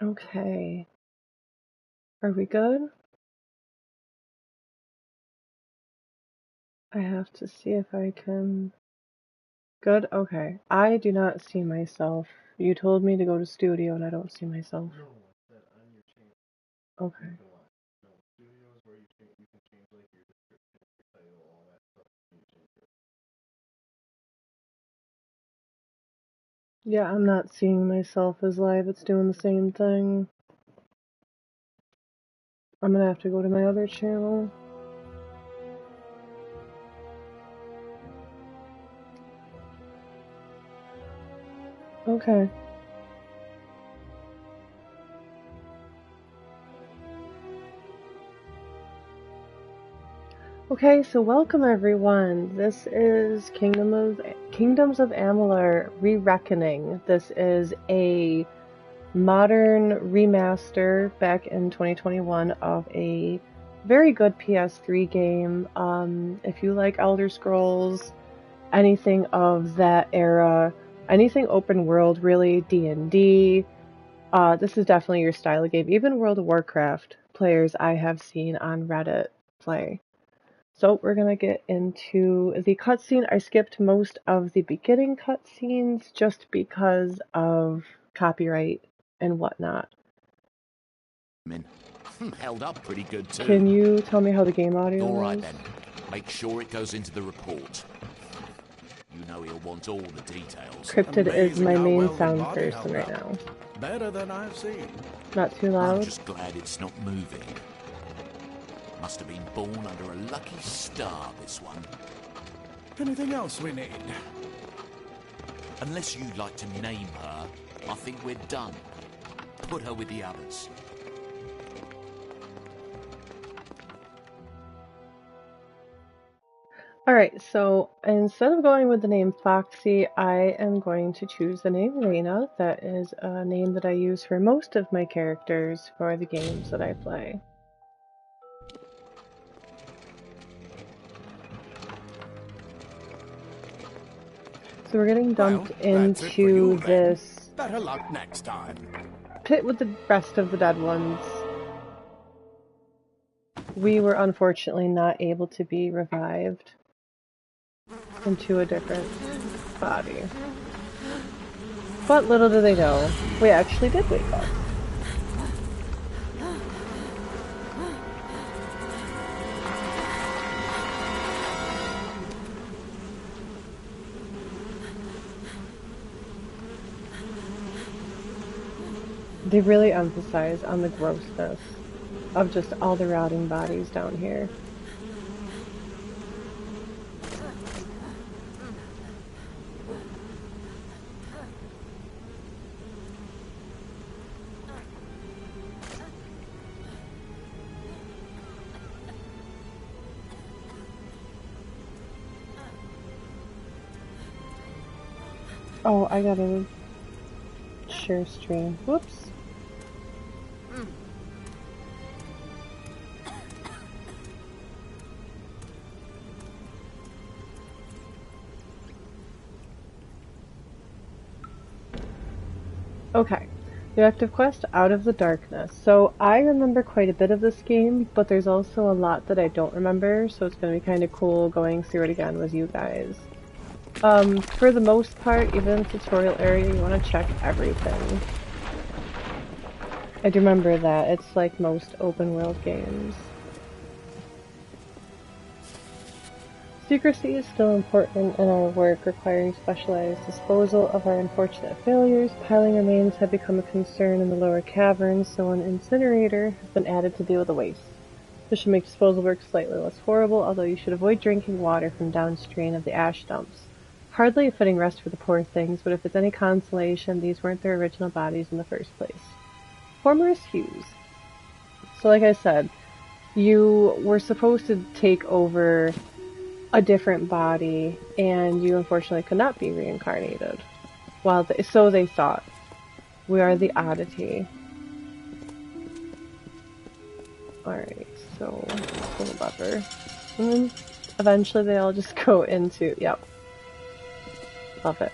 Okay. Are we good? I have to see if I can... Good? Okay. I do not see myself. You told me to go to studio and I don't see myself. No, that on your channel. Okay. You can watch. No, studios where you can change like your description, your title, all that stuff. You can change it. Yeah, I'm not seeing myself as live. It's doing the same thing. I'm gonna have to go to my other channel. Okay. Okay, so welcome everyone. This is Kingdoms of Amalur Re-Reckoning. This is a modern remaster back in 2021 of a very good PS3 game. If you like Elder Scrolls, anything of that era, anything open world, really, D&D, this is definitely your style of game. Even World of Warcraft players I have seen on Reddit play. So we're gonna get into the cutscene. I skipped most of the beginning cutscenes just because of copyright and whatnot. Held up pretty good too. Can you tell me how the game audio All right is? then. Make sure it goes into the report. You know he'll want all the details. Cryptid is my main well sound body person held right up. now. Better than I've seen. Not too I'm loud. just glad it's not moving. Must have been born under a lucky star, this one. Anything else we need? Unless you'd like to name her, I think we're done. Put her with the others. Alright, so instead of going with the name Foxy, I am going to choose the name Lena. That is a name that I use for most of my characters for the games that I play. So we're getting dumped into this Better luck next time. pit with the rest of the dead ones. We were unfortunately not able to be revived into a different body. But little do they know, we actually did wake up. They really emphasize on the grossness of just all the rotting bodies down here. Oh, I gotta share stream. Whoops. Okay, the active quest, Out of the Darkness. So I remember quite a bit of this game, but there's also a lot that I don't remember, so it's going to be kind of cool going through it again with you guys. For the most part, even in the tutorial area, you want to check everything. I do remember that. It's like most open world games. Secrecy is still important in our work, requiring specialized disposal of our unfortunate failures. Piling remains have become a concern in the lower caverns, so an incinerator has been added to deal with the waste. This should make disposal work slightly less horrible, although you should avoid drinking water from downstream of the ash dumps. Hardly a fitting rest for the poor things, but if it's any consolation, these weren't their original bodies in the first place. Formless Hues. So like I said, you were supposed to take over a different body, and you unfortunately could not be reincarnated. Well, so they thought. We are the oddity. Alright, so pull the lever. And then eventually they all just go into, yep. Love it.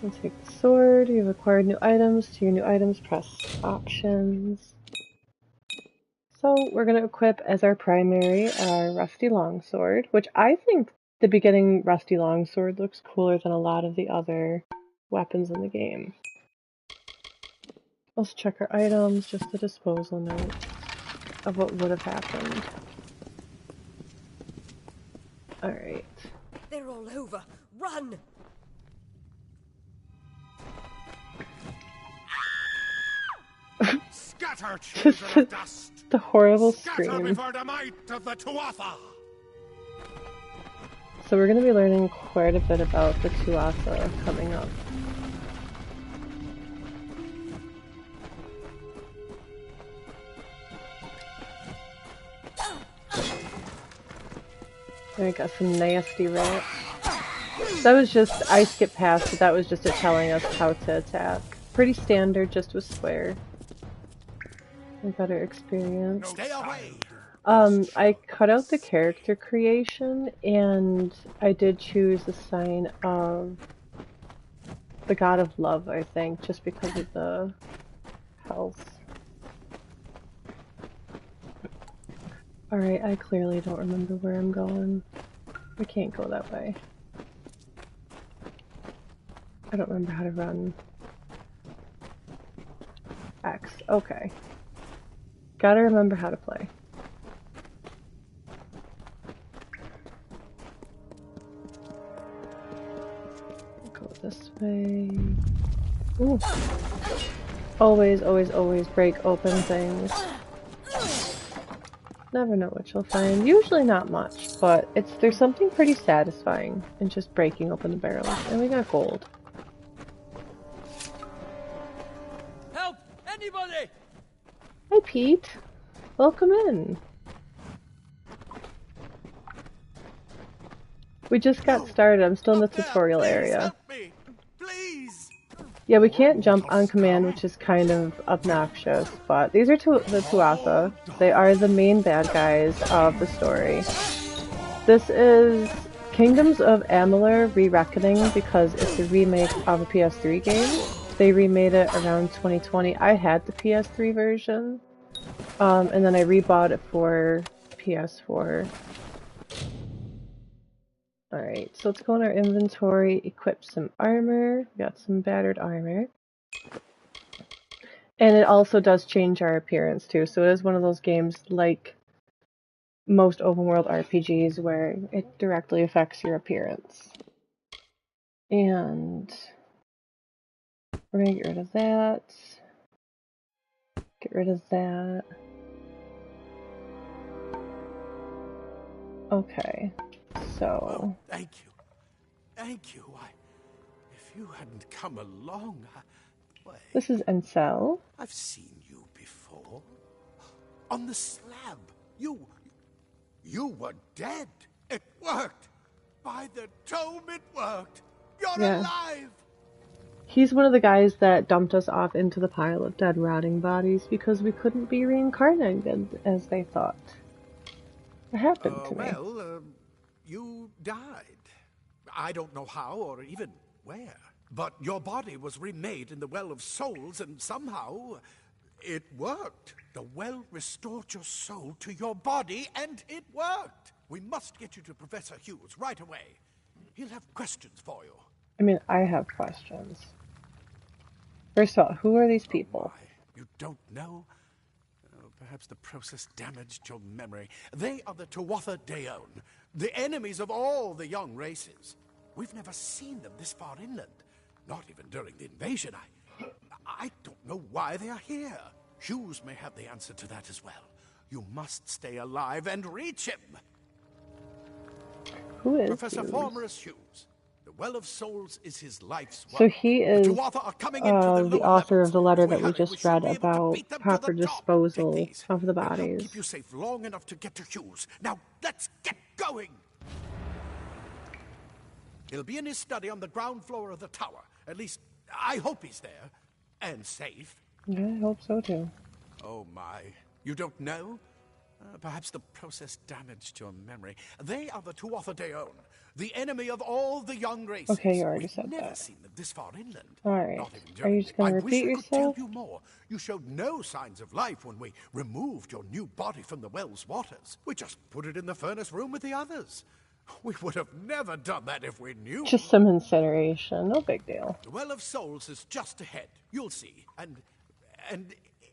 We'll take the sword. You've acquired new items. To your new items, press options. So we're going to equip as our primary our Rusty Longsword, which I think the beginning Rusty Longsword looks cooler than a lot of the other weapons in the game. Let's check our items, just the disposal note of what would have happened. Alright. They're all over. Run! Scatter, Just children of dust! the horrible Scatter scream. before the might of the Tuatha! So we're going to be learning quite a bit about the Tuatha coming up. I got some nasty rats. That was just, I skipped past it, that was just it telling us how to attack. Pretty standard, just with square. A better experience. Stay away! I cut out the character creation, and I did choose the sign of the god of love, I think, just because of the health. Alright, I clearly don't remember where I'm going. I can't go that way. I don't remember how to run. X. Okay. Gotta remember how to play. Go this way. Ooh. Always, always, always break open things. Never know what you'll find. Usually not much, but there's something pretty satisfying in just breaking open the barrels. And we got gold. Help! Anybody! Hi, Pete. Welcome in. We just got started. I'm still in the tutorial area. Help me! Please! Yeah, we can't jump on command, which is kind of obnoxious, but these are the Tuatha. They are the main bad guys of the story. This is Kingdoms of Amalur Re-Reckoning because it's a remake of a PS3 game. They remade it around 2020. I had the PS3 version, and then I rebought it for PS4. Alright, so let's go in our inventory, equip some armor. We got some battered armor. And it also does change our appearance too, so it is one of those games like most open world RPGs where it directly affects your appearance. And we're gonna get rid of that. Get rid of that. Okay, so... Oh, thank you. Thank you. If you hadn't come along, This is Encel. I've seen you before. On the slab. You were dead. It worked. By the tome, it worked. You're alive. He's one of the guys that dumped us off into the pile of dead, rotting bodies because we couldn't be reincarnated as they thought. What happened to me? Well, you died. I don't know how or even where. But your body was remade in the Well of Souls, and somehow it worked. The well restored your soul to your body, and it worked. We must get you to Professor Hughes right away. He'll have questions for you. I mean, I have questions. First of all, who are these people? Why? You don't know? Perhaps the process damaged your memory. They are the Tuatha Daon, the enemies of all the young races. We've never seen them this far inland. Not even during the invasion. I don't know why they are here. Hughes may have the answer to that as well. You must stay alive and reach him. Who is Professor Hughes? Formorus Hughes. The Well of Souls is his life's work. So he is the author of the letter that we We just shall read be able to about beat them to proper the top. disposal Take these. of the They'll help bodies. keep you safe long enough to get to Hughes. Now, let's get going. He'll be in his study on the ground floor of the tower. At least, I hope he's there. And safe. Yeah, I hope so too. Oh my. You don't know? Perhaps the process damaged your memory. They are the Tuatha Deon, the enemy of all the young races. Okay, you already We've said never that. seen them this far inland. Alright. Not even Are during you the- just gonna I wish repeat I could tell yourself? you more. You showed no signs of life when we removed your new body from the well's waters. We just put it in the furnace room with the others. We would have never done that if we knew. Just some incineration, no big deal. The Well of Souls is just ahead. You'll see. And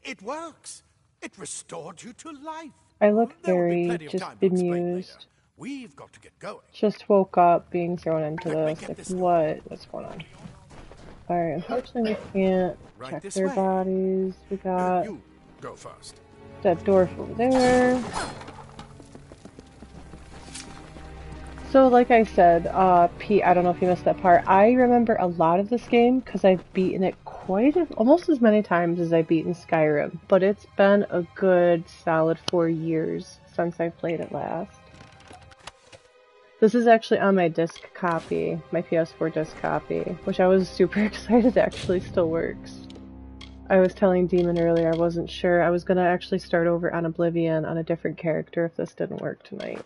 it works. It restored you to life. I look There will be very plenty of just time to explain later. bemused. We've got to get going. Just woke up being thrown into Let me this. get Like, this what's going on? Alright, unfortunately we can't Right check this their way. bodies. We got You go first. that dwarf over there. So, like I said, Pete, I don't know if you missed that part. I remember a lot of this game because I've beaten it almost as many times as I've beaten Skyrim. But it's been a good solid 4 years since I played it last. This is actually on my disc copy, my PS4 disc copy, which I was super excited actually still works. I was telling Demon earlier I wasn't sure. I was going to actually start over on Oblivion on a different character if this didn't work tonight.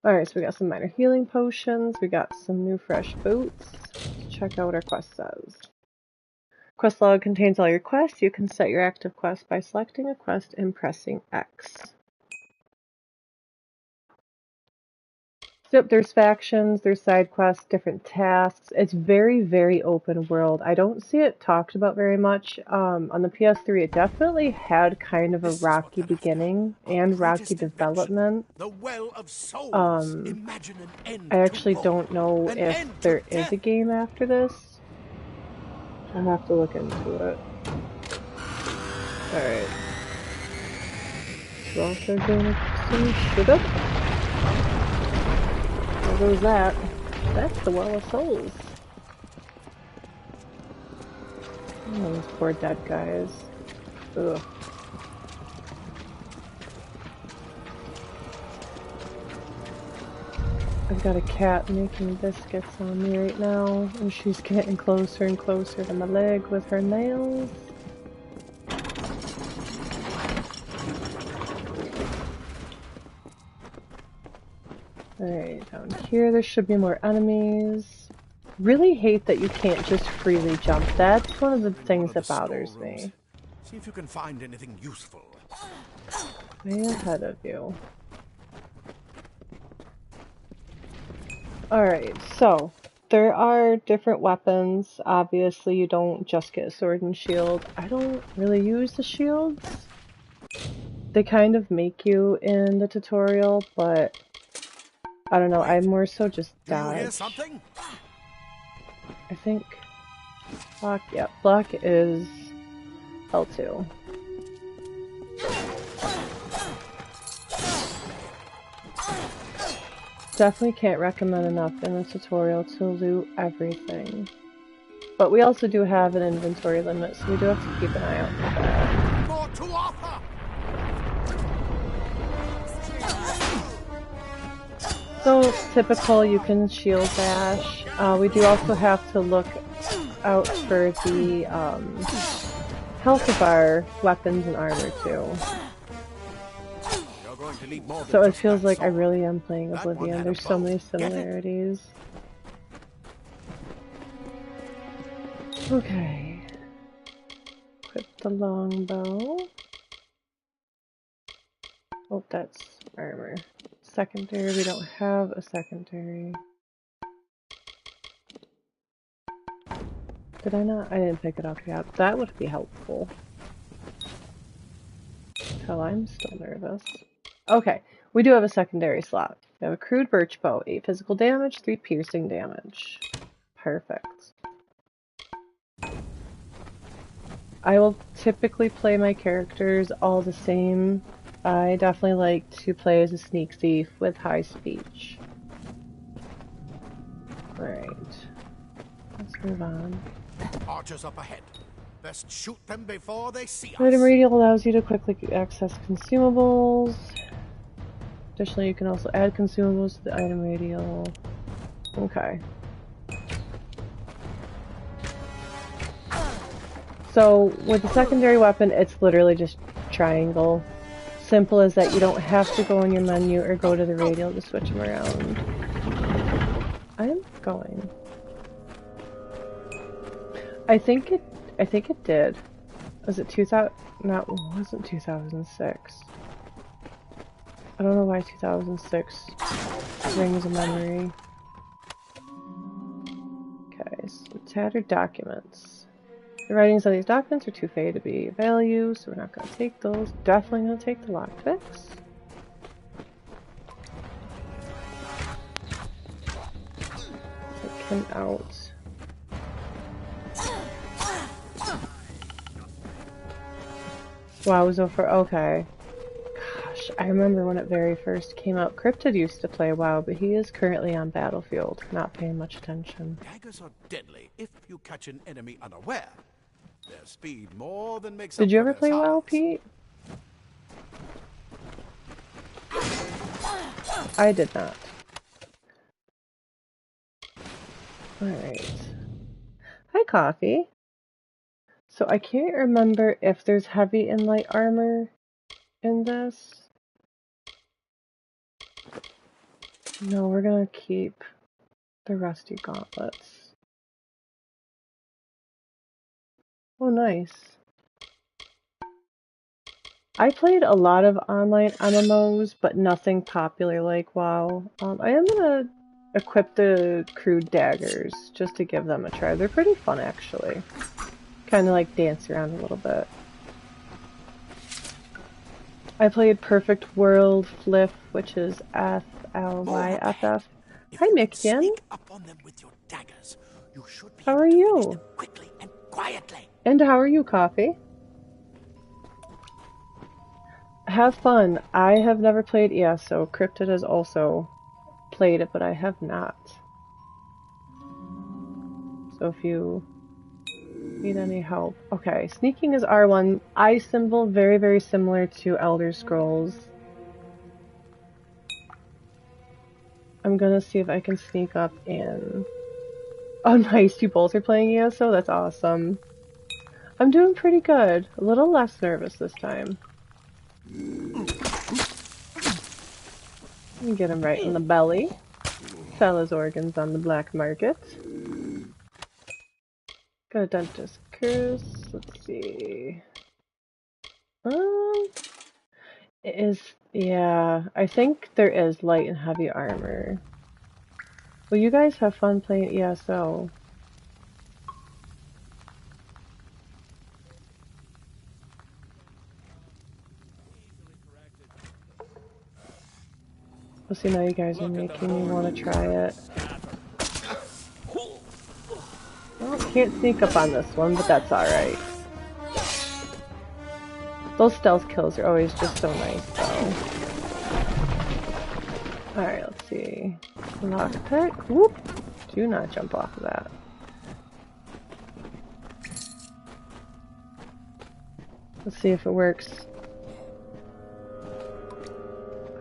Alright, so we got some minor healing potions, we got some new fresh boots. Let's check out what our quest says. Quest log contains all your quests. You can set your active quest by selecting a quest and pressing X. Yep, there's factions, there's side quests, different tasks. It's very, very open world. I don't see it talked about very much. On the PS3, it definitely had kind of a rocky beginning and rocky development. The Well of Souls. Imagine an end I actually to don't know an if end to there is death. a game after this. I'll have to look into it. Alright. So also doing some sugar. There goes that. That's the Well of Souls. Oh, those poor dead guys. Ugh. I've got a cat making biscuits on me right now, and she's getting closer and closer to my leg with her nails. Alright, down here there should be more enemies. Really hate that you can't just freely jump. That's one of the things that bothers me. See if you can find anything useful. Way ahead of you. Alright, so there are different weapons. Obviously you don't just get a sword and shield. I don't really use the shields. They kind of make you in the tutorial, but I don't know, I more so just dodge. Do you hear something? I think block, yeah, block is L2. Definitely can't recommend enough in the tutorial to loot everything. But we also do have an inventory limit, so we do have to keep an eye out for that. More to offer. So, typical, you can shield bash. We do also have to look out for the health of our weapons and armor too. You're going to need more than So it just feels that like I sword. really am playing That one Oblivion. had a There's so bow. many Get it? similarities. Okay. Equip the longbow. Oh, that's armor. Secondary, we don't have a secondary. Did I not? I didn't pick it up yet. That would be helpful. Hell, I'm still nervous. Okay, we do have a secondary slot. We have a crude birch bow, 8 physical damage, 3 piercing damage. Perfect. I will typically play my characters all the same. I definitely like to play as a sneak thief with high speech. Alright. Let's move on. Archers up ahead. Best shoot them before they see us. Item radial allows you to quickly access consumables. Additionally, you can also add consumables to the item radial. Okay. So, with the secondary weapon, it's literally just triangle. simple as that. You don't have to go in your menu or go to the radio to switch them around. I'm going. I think it did. Was it 2000? No, it wasn't 2006. I don't know why 2006 rings a memory. Okay, so tattered documents. The writings of these documents are too faded to be of value, so we're not going to take those. Definitely going to take the lockpicks. Take him out. Wow, it was over. Okay. Gosh, I remember when it very first came out. Cryptid used to play WoW, but he is currently on Battlefield, not paying much attention. Daggers are deadly if you catch an enemy unaware. Their speed more than makes up Did you for ever their play WoW, size. Pete? I did not. Alright. Hi, Coffee. So I can't remember if there's heavy and light armor in this. No, we're gonna keep the rusty gauntlets. Oh, nice. I played a lot of online MMOs, but nothing popular like WoW. I am gonna equip the crude daggers just to give them a try. They're pretty fun, actually. Kind of like dance around a little bit. I played Perfect World Fliff, which is FLYFF. Hi, Mickton. How are you? Quickly and quietly. And how are you, Coffee? Have fun. I have never played ESO. Cryptid has also played it, but I have not. So if you need any help. Okay, sneaking is R1. Eye symbol, very, very similar to Elder Scrolls. I'm gonna see if I can sneak up in. Oh, nice. You both are playing ESO? That's awesome. I'm doing pretty good. A little less nervous this time. Let me get him right in the belly. Sell his organs on the black market. Got a dentist curse. Let's see. It is, yeah, I think there is light and heavy armor. Well, you guys have fun playing ESO. Well, see, now you guys are making me want to try it. Well, can't sneak up on this one, but that's alright. Those stealth kills are always just so nice, though. Alright, let's see. Lockpick. Whoop! Do not jump off of that. Let's see if it works.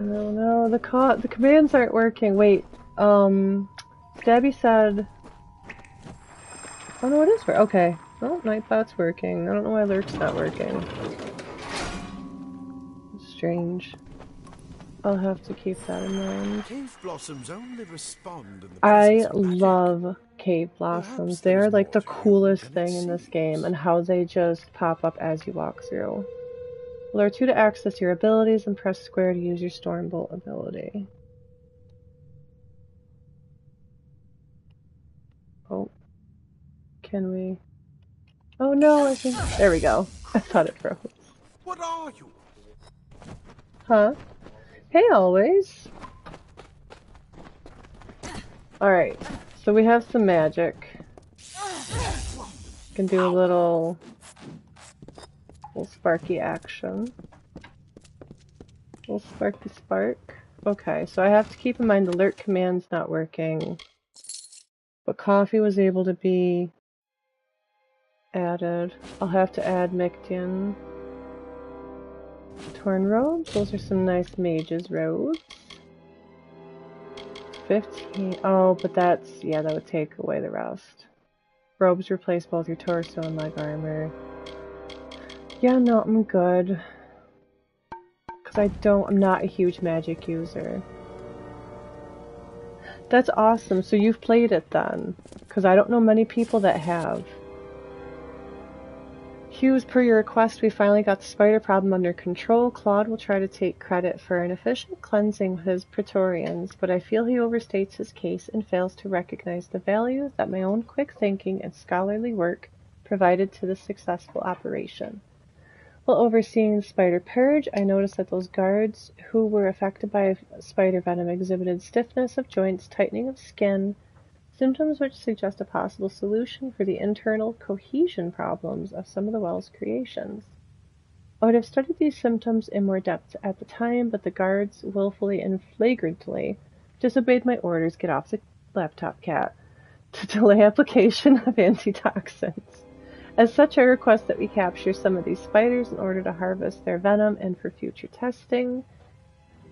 I don't know. The commands aren't working. Wait. Stabby said. Oh no, it is working. Okay. Oh, Nightbot's working. I don't know why Lurk's not working. Strange. I'll have to keep that in mind. Cave blossoms only respond in the I presence of magic. love cave blossoms. They are like the coolest thing in this game, and how they just pop up as you walk through. Alert 2 to access your abilities and press square to use your Stormbolt ability. Oh. Can we? Oh no, I think. There we go. I thought it froze. What are you? Huh? Hey, always. Alright, so we have some magic. Can do a little sparky action. Little sparky spark. Okay, so I have to keep in mind the alert command's not working. But coffee was able to be added. I'll have to add Mictian. Torn robes, those are some nice mage's robes. 15, oh, but that's, yeah, that would take away the rest. Robes replace both your torso and leg armor. Yeah, no, I'm good. Because because I'm not a huge magic user. That's awesome. So you've played it then, because I don't know many people that have. Hughes, per your request, we finally got the spider problem under control. Claude will try to take credit for an efficient cleansing of his Praetorians, but I feel he overstates his case and fails to recognize the value that my own quick thinking and scholarly work provided to the successful operation. While overseeing the spider purge, I noticed that those guards who were affected by spider venom exhibited stiffness of joints, tightening of skin, symptoms which suggest a possible solution for the internal cohesion problems of some of the well's creations. I would have studied these symptoms in more depth at the time, but the guards willfully and flagrantly disobeyed my orders, get off the laptop, cat, to delay application of antitoxins. As such, I request that we capture some of these spiders in order to harvest their venom and for future testing.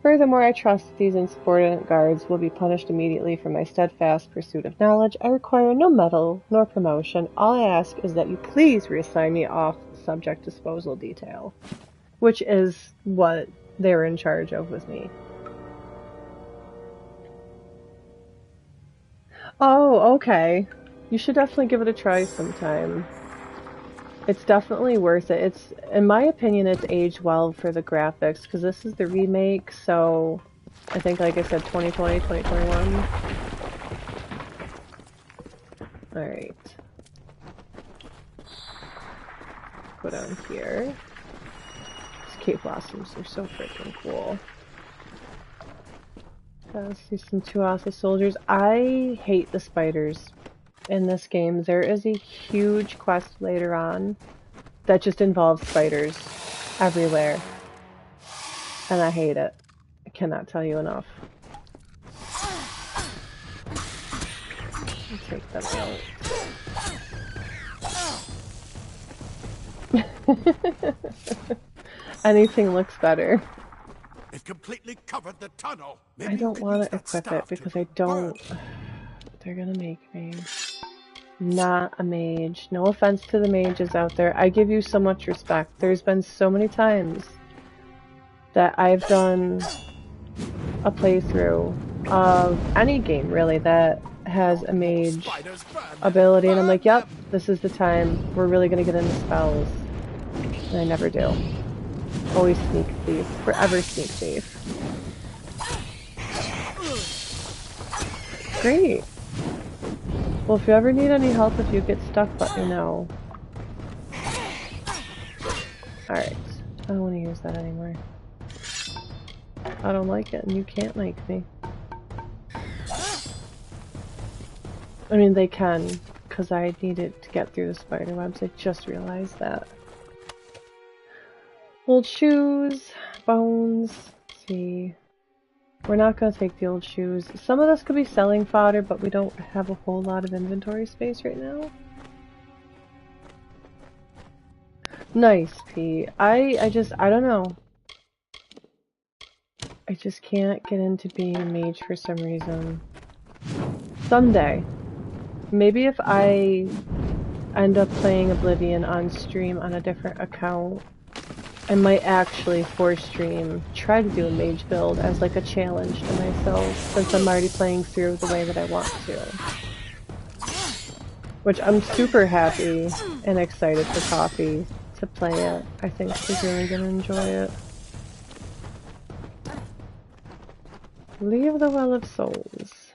Furthermore, I trust that these insubordinate guards will be punished immediately for my steadfast pursuit of knowledge. I require no medal nor promotion. All I ask is that you please reassign me off the subject disposal detail, which is what they were in charge of with me. Oh, okay. You should definitely give it a try sometime. It's definitely worth it. It's, in my opinion, it's aged well for the graphics, because this is the remake, so I think, like I said, 2020, 2021. Alright. Go down here. These cave blossoms are so freaking cool. See some Tuatha soldiers. I hate the spiders in this game. There is a huge quest later on that just involves spiders everywhere, and I hate it. I cannot tell you enough. I'll take them out. Anything looks better. They've completely covered the tunnel. Maybe I don't want to equip it because I don't. They're gonna make me not a mage. No offense to the mages out there. I give you so much respect. There's been so many times that I've done a playthrough of any game really that has a mage ability, and I'm like, yep, this is the time. We're really gonna get into spells. And I never do. Always sneak thief. Forever sneak thief. Great. Well, if you ever need any help, if you get stuck, let me know. Alright. I don't want to use that anymore. I don't like it, and you can't make me. I mean, they can, because I needed to get through the spider webs. I just realized that. Old shoes, bones, let's see. We're not going to take the old shoes. Some of this could be selling fodder, but we don't have a whole lot of inventory space right now. Nice, P. I don't know. I just can't get into being a mage for some reason. Someday. Maybe if I end up playing Oblivion on stream on a different account, I might actually, for stream, try to do a mage build as like a challenge to myself, since I'm already playing through the way that I want to. Which I'm super happy and excited for Coffee to play it. I think she's really gonna enjoy it. Leave the Well of Souls.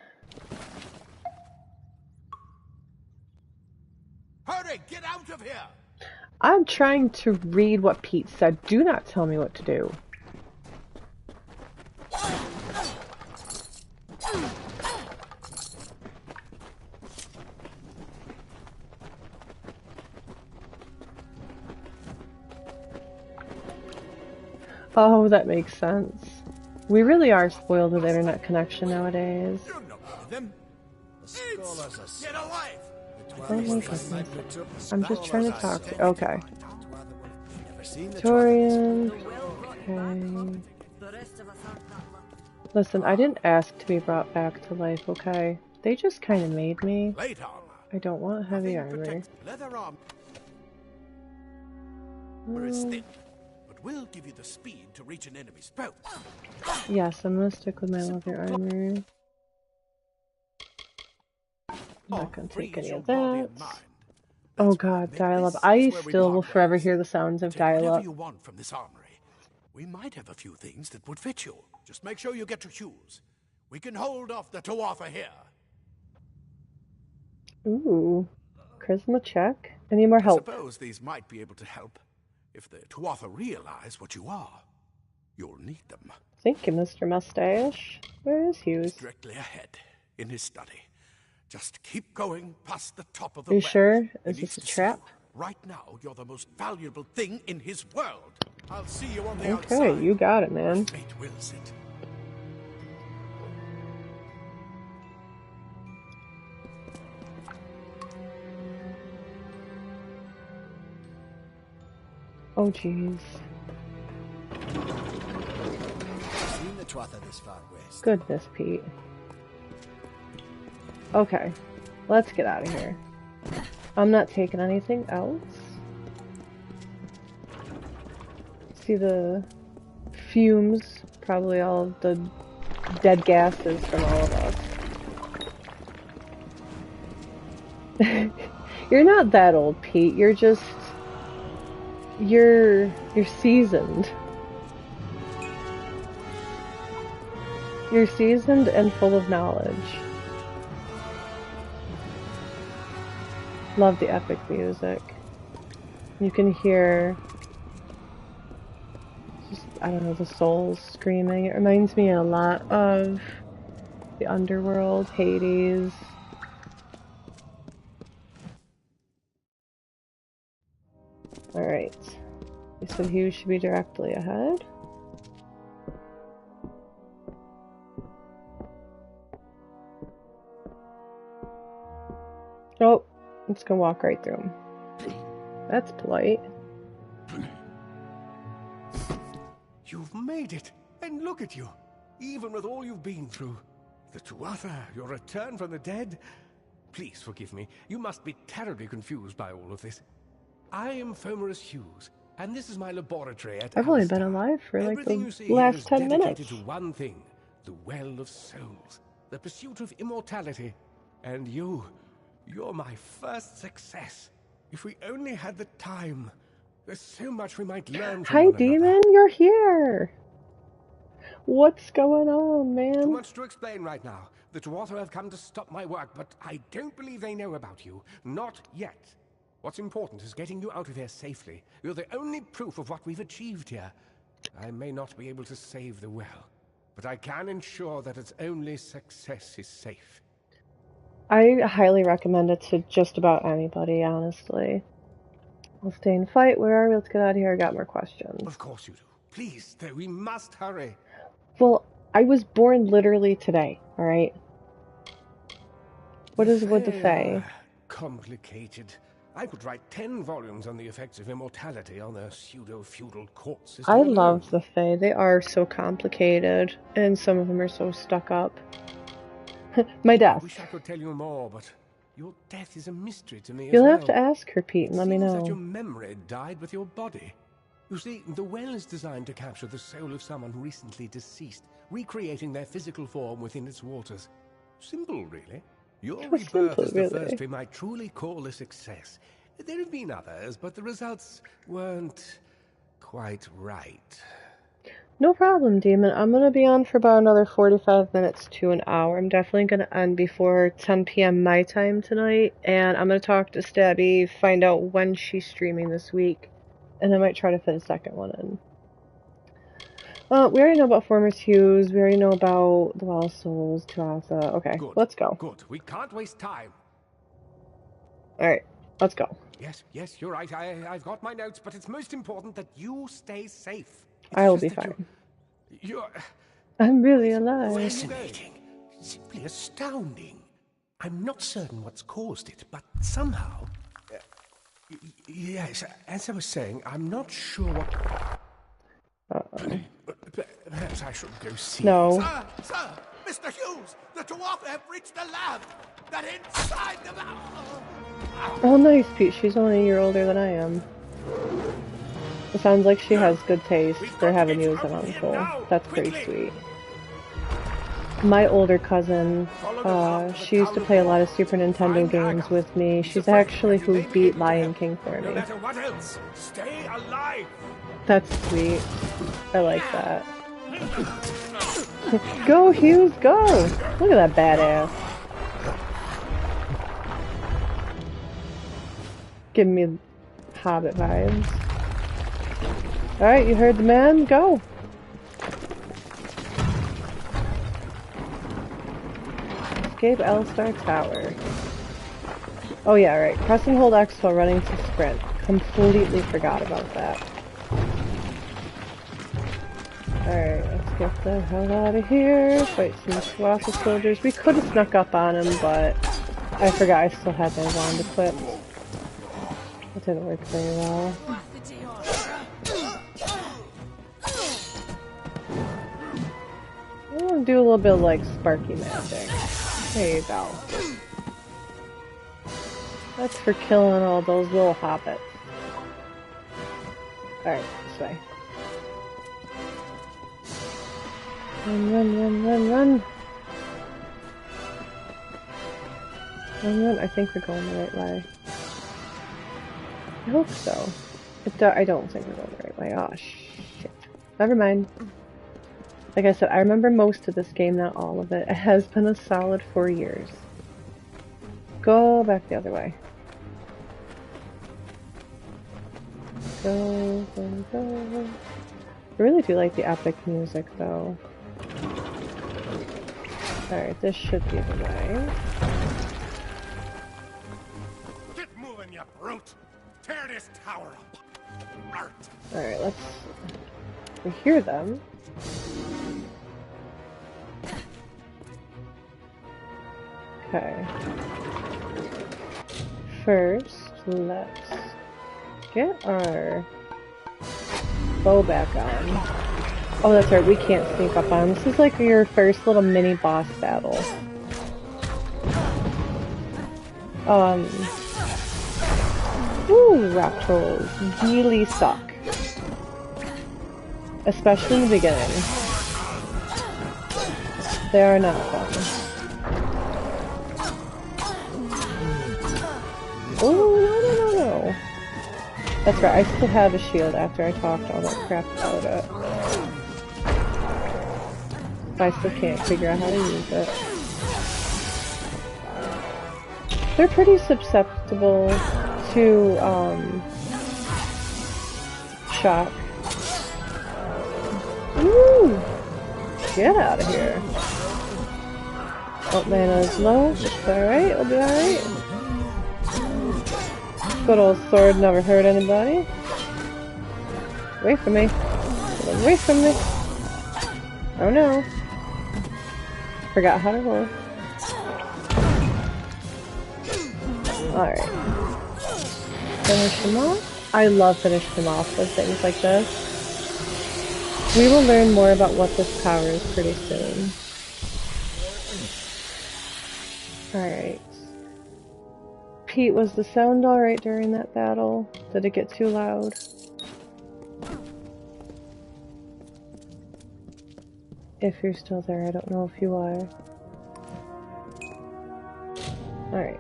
Hurry, get out of here! I'm trying to read what Pete said. Do not tell me what to do. Oh, that makes sense. We really are spoiled with internet connection nowadays. You're not one of them. Get alive! Oh my goodness. I'm just trying to talk to... Okay. Victorian. Okay. Listen, I didn't ask to be brought back to life, okay? They just kind of made me. I don't want heavy armor. Leather armor is thin, but will give you the speed to reach an enemy's boat. Yes, I'm gonna stick with my leather armor. I'm not gonna take any of that. Oh god, dial-up. I still will forever hear the sounds of dial-up. Whatever you want from this armory. We might have a few things that would fit you. Just make sure you get your shoes. We can hold off the Tuatha here. Ooh. Charisma check. Any more help? I suppose these might be able to help. If the Tuatha realize what you are, you'll need them. Thank you, Mr. Mustache. Where is Hughes? Directly ahead, in his study. Just keep going past the top of the Are you well. sure? Is this a trap? Right now, you're the most valuable thing in his world. I'll see you on the outside. Okay, you got it, man. Fate wills it. Oh, jeez. Seen the Tuatha this far west. Goodness, Pete. Okay, let's get out of here. I'm not taking anything else. See the fumes, probably all of the dead gases from all of us. You're not that old, Pete. You're just... You're seasoned. You're seasoned and full of knowledge. Love the epic music. You can hear just, I don't know, the souls screaming. It reminds me a lot of the underworld, Hades. Alright. You said Hughes should be directly ahead. Oh, I'm just gonna walk right through him. That's polite. You've made it, and look at you. Even with all you've been through. The Tuatha, your return from the dead. Please forgive me. You must be terribly confused by all of this. I am Fomerus Hughes, and this is my laboratory at I've only Alistar. been alive for like Everything the you see here last is 10 dedicated minutes. to one thing, the Well of Souls, the pursuit of immortality. And you're my first success. If we only had the time, there's so much we might learn from Hi, one another. Demon, you're here. What's going on, man? Too much to explain right now. The Tuatha have come to stop my work, but I don't believe they know about you. Not yet. What's important is getting you out of here safely. You're the only proof of what we've achieved here. I may not be able to save the well, but I can ensure that its only success is safe. I highly recommend it to just about anybody, honestly. I'll stay and fight. Where are we? Let's get out of here. I got more questions. Of course you do. Please, though, we must hurry. Well, I was born literally today, alright? What is with the Fae? Complicated. I could write 10 volumes on the effects of immortality on a pseudo-feudal court system. I alone. love the Fae. They are so complicated, and some of them are so stuck up. My I death. wish I could tell you more, but your death is a mystery to me You'll as well. have to ask her, Pete, and let me Seems that your know. memory died with your body. You see, the well is designed to capture the soul of someone recently deceased, recreating their physical form within its waters. Simple, really. Your rebirth Simple, is the really. first we might truly call a success. There have been others, but the results weren't quite right. No problem, Demon. I'm gonna be on for about another 45 minutes to an hour. I'm definitely gonna end before 10 p.m. my time tonight, and I'm gonna talk to Stabby, find out when she's streaming this week, and I might try to fit a second one in. We already know about Fomerus Hughes, we already know about the Well of Souls, Tuatha. Okay, Good. let's go. Good. We can't waste time. Alright, let's go. Yes, you're right. I've got my notes, but it's most important that you stay safe. It's I will just be that fine. You're I'm really alive. fascinating. Simply astounding. I'm not certain what's caused it, but somehow... yes, as I was saying, I'm not sure what... Perhaps I should go see. No. Sir! Mr. Hughes! The Tuatha have reached the lab! They're inside the... Oh, nice, Pete. She's only a year older than I am. It sounds like she has good taste for having you as an uncle. That's pretty sweet. My older cousin, she used to play a lot of Super Nintendo games with me. She's actually who beat Lion King for No me. matter what else, stay alive. That's sweet. I like that. Go, Hughes, go! Look at that badass. Giving me Hobbit vibes. Alright, you heard the man, go! Escape L-Star Tower. Oh yeah, right. Press and hold X while running to sprint. Completely forgot about that. Alright, let's get the hell out of here. Fight some Tuatha soldiers. We could have snuck up on him, but I forgot I still had my wand equipped. It didn't work very well. I'm gonna do a little bit of like sparky magic. There you go. That's for killing all those little hobbits. Alright, this way. Run, run, run, run, run! Run, run. I think we're going the right way. I hope so. I don't think we're going the right way. Oh, shit. Never mind. Like I said, I remember most of this game, not all of it. It has been a solid 4 years. Go back the other way. Go, go, go. I really do like the epic music, though. Alright, this should be the way. Get moving, you brute! Tear this tower up! Alright, let's... We hear them. Okay. First, let's get our bow back on. Oh, that's right, we can't sneak up on him. This is like your first little mini boss battle. Ooh, rock trolls really suck. Especially in the beginning. They are not fun. Oh, no. That's right, I still have a shield after I talked all that crap about it. But I still can't figure out how to use it. They're pretty susceptible to, shock. Woo! Get out of here. Oh, mana's low. It's alright, we'll be alright. Good old sword never hurt anybody. Away from me. Get away from me. Oh no. Forgot how to roll. Alright. Finish him off. I love finishing him off with things like this. We will learn more about what this power is pretty soon. Alright. Pete, was the sound alright during that battle? Did it get too loud? If you're still there, I don't know if you are. Alright.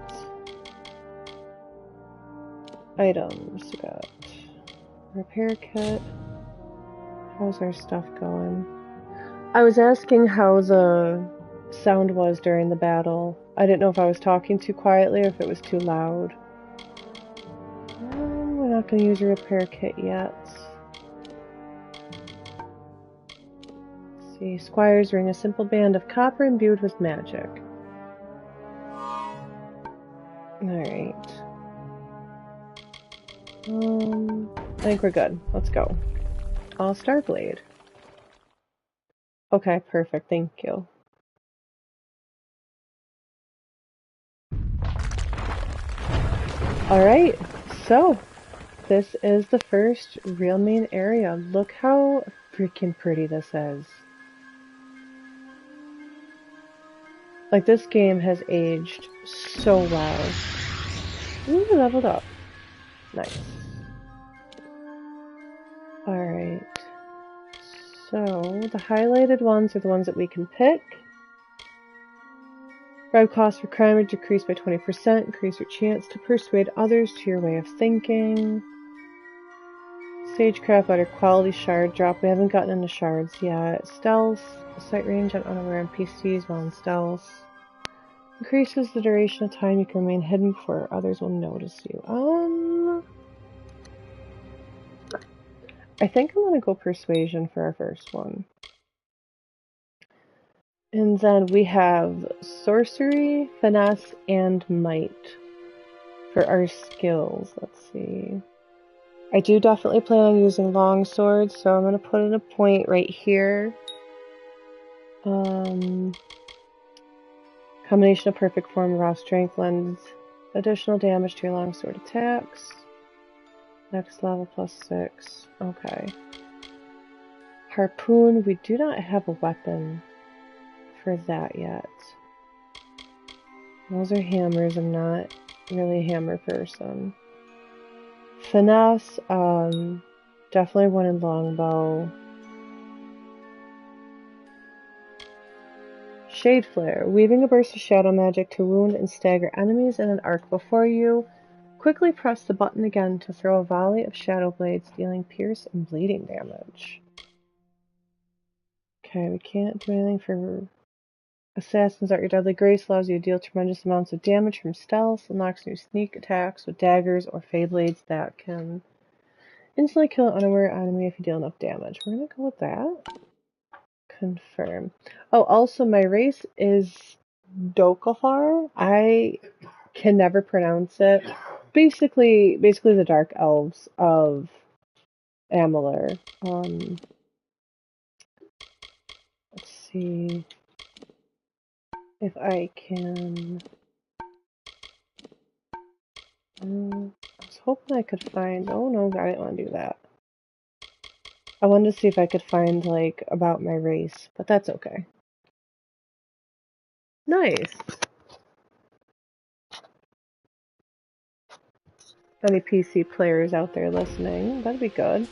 Items. We got repair kit. How's our stuff going? I was asking how the sound was during the battle. I didn't know if I was talking too quietly or if it was too loud. We're not going to use a repair kit yet. Let's see. Squire's ring, a simple band of copper imbued with magic. Alright. I think we're good. Let's go. All-Star Blade. Okay, perfect. Thank you. Alright, so this is the first real main area. Look how freaking pretty this is. Like, this game has aged so well. Ooh, leveled up. Nice. Alright. So, the highlighted ones are the ones that we can pick. Bribe costs for crime are decreased by 20%. Increase your chance to persuade others to your way of thinking. Stagecraft better quality shard drop. We haven't gotten into shards yet. Stealth. Sight range on unaware NPCs while in stealth. Increases the duration of time you can remain hidden before others will notice you. I think I'm gonna go persuasion for our first one. And then we have sorcery, finesse, and might for our skills. Let's see. I do definitely plan on using long swords, so I'm going to put in a point right here. Combination of perfect form, raw strength lends additional damage to your longsword attacks. Next level +6. Okay. Harpoon, we do not have a weapon for that yet. Those are hammers. I'm not really a hammer person. Finesse, definitely one in longbow. Shade Flare, weaving a burst of shadow magic to wound and stagger enemies in an arc before you. Quickly press the button again to throw a volley of shadow blades, dealing pierce and bleeding damage. Okay, we can't do anything for Assassin's Art. Your Deadly Grace allows you to deal tremendous amounts of damage from stealth, unlocks new sneak attacks with daggers or fey blades that can instantly kill an unaware enemy if you deal enough damage. We're gonna go with that. Confirm. Oh, also my race is Dokafar. I can never pronounce it. Basically the Dark Elves of Amalur. Let's see if I can. I was hoping I could find. Oh no, I didn't want to do that. I wanted to see if I could find like about my race, but that's okay. Nice. Any PC players out there listening, that'd be good.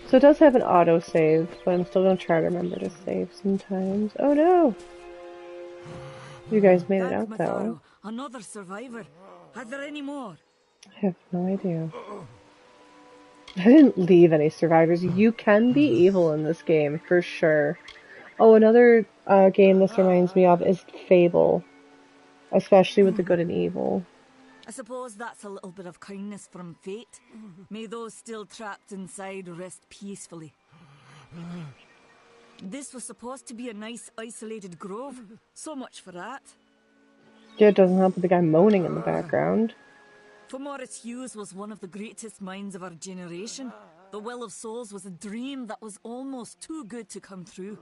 So it does have an autosave, but I'm still gonna try to remember to save sometimes. Oh no! You guys made it out though. Another survivor. Are there any more? I have no idea. I didn't leave any survivors. You can be evil in this game, for sure. Oh, another game this reminds me of is Fable. Especially with the good and evil. I suppose that's a little bit of kindness from fate. May those still trapped inside rest peacefully. This was supposed to be a nice isolated grove. So much for that. Yeah, it doesn't help with the guy moaning in the background. For Morris Hughes was one of the greatest minds of our generation. The Well of Souls was a dream that was almost too good to come true.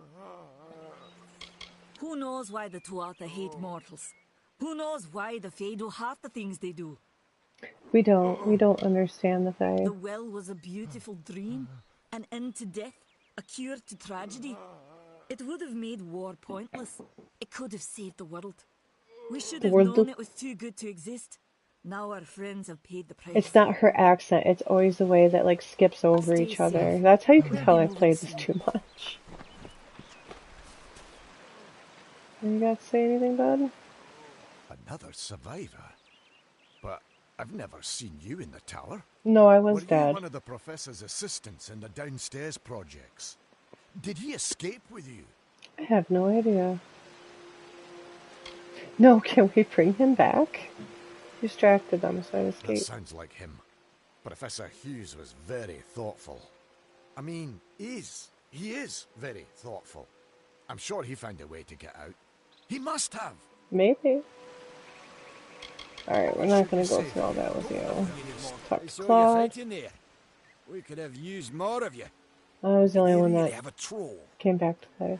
Who knows why the Tuatha hate mortals? Who knows why the Fae do half the things they do? We don't understand the Fae. The well was a beautiful dream, an end to death, a cure to tragedy. It would have made war pointless. It could have saved the world. We should have known it was too good to exist. Now our friends have paid the price. It's not her accent, it's always the way that like skips over each other. That's how you can tell I've played this too much. You got to say anything, bud? Another survivor? But I've never seen you in the tower. No, I was Were dead. You one of the professor's assistants in the downstairs projects? Did he escape with you? I have no idea. No, can we bring him back? Distracted them, so I escaped. That sounds like him. Professor Hughes was very thoughtful. I mean, he is very thoughtful. I'm sure he found a way to get out. He must have. Maybe. Alright, we're not gonna go through all that with you. Talk to Claude. We could have used more of you. I was the only one that came back to life.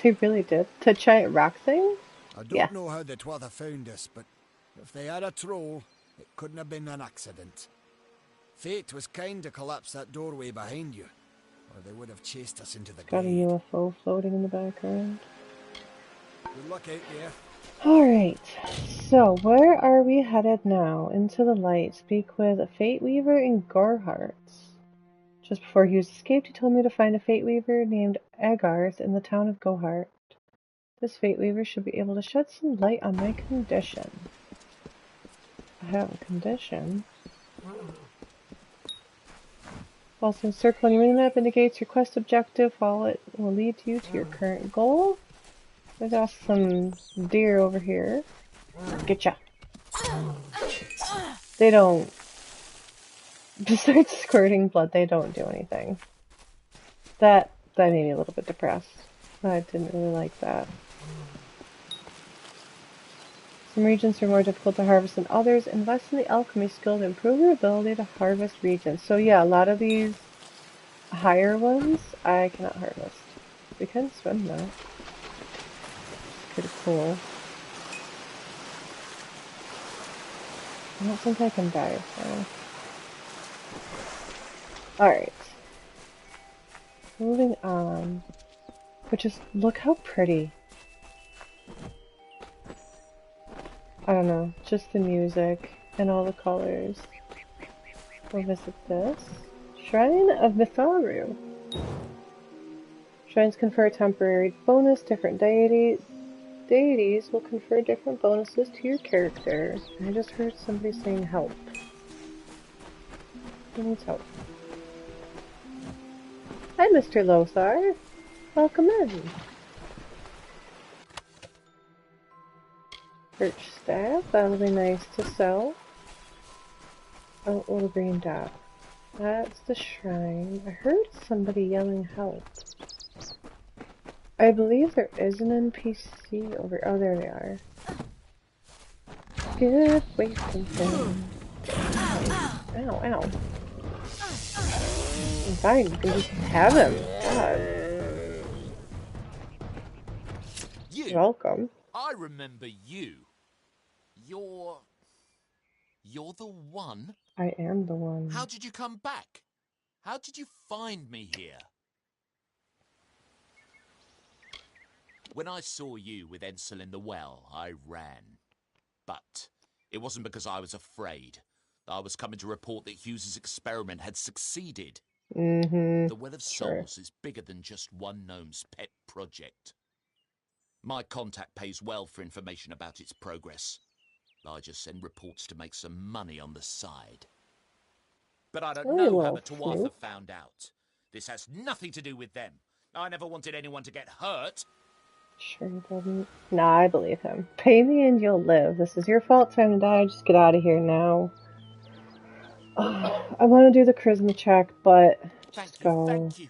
They really did. The giant rock thing? I don't know how the Tuatha found us, but if they are a troll, it couldn't have been an accident. Fate was kind to collapse that doorway behind you, or they would have chased us into the Got a glade. UFO floating in the background. Good luck out there. Alright, so where are we headed now? Into the light. Speak with a Fate Weaver and Gorehearts. Just before he escaped, he told me to find a Fate Weaver named Agarth in the town of Gohart. This Fate Weaver should be able to shed some light on my condition. I have a condition. Also, a circle on your minimap indicates your quest objective while it will lead you to your current goal. There's also some deer over here. Getcha. They don't... Besides squirting blood, they don't do anything. That made me a little bit depressed. I didn't really like that. Some regions are more difficult to harvest than others. Invest in the alchemy skill to improve your ability to harvest regions. So yeah, a lot of these higher ones I cannot harvest. We can swim though. It's pretty cool. I don't think I can dive though. Alright. Moving on. But just look how pretty. I don't know, just the music and all the colors. We'll visit this. Shrine of Mitharu. Shrines confer a temporary bonus. Different deities will confer different bonuses to your character. I just heard somebody saying help. Who needs help? Hi, Mr. Lothar. Welcome in. Birch staff, that'll be nice to sell. Oh, little green dot. That's the shrine. I heard somebody yelling help. I believe there is an NPC over. Oh, there they are. Get away from him. Ow, ow. I'm fine, you can just have him. God. You're welcome. I remember you. You're the one? I am the one. How did you come back? How did you find me here? When I saw you with Ensel in the well, I ran. But it wasn't because I was afraid. I was coming to report that Hughes's experiment had succeeded. The Well of Souls is bigger than just one gnome's pet project. My contact pays well for information about its progress. I just send reports to make some money on the side. But I don't know how the Tuatha found out. This has nothing to do with them. I never wanted anyone to get hurt. Sure doesn't. Nah, I believe him. Pay me and you'll live. This is your fault. Time to die. Just get out of here now. I want to do the charisma check, but just go. Thank you.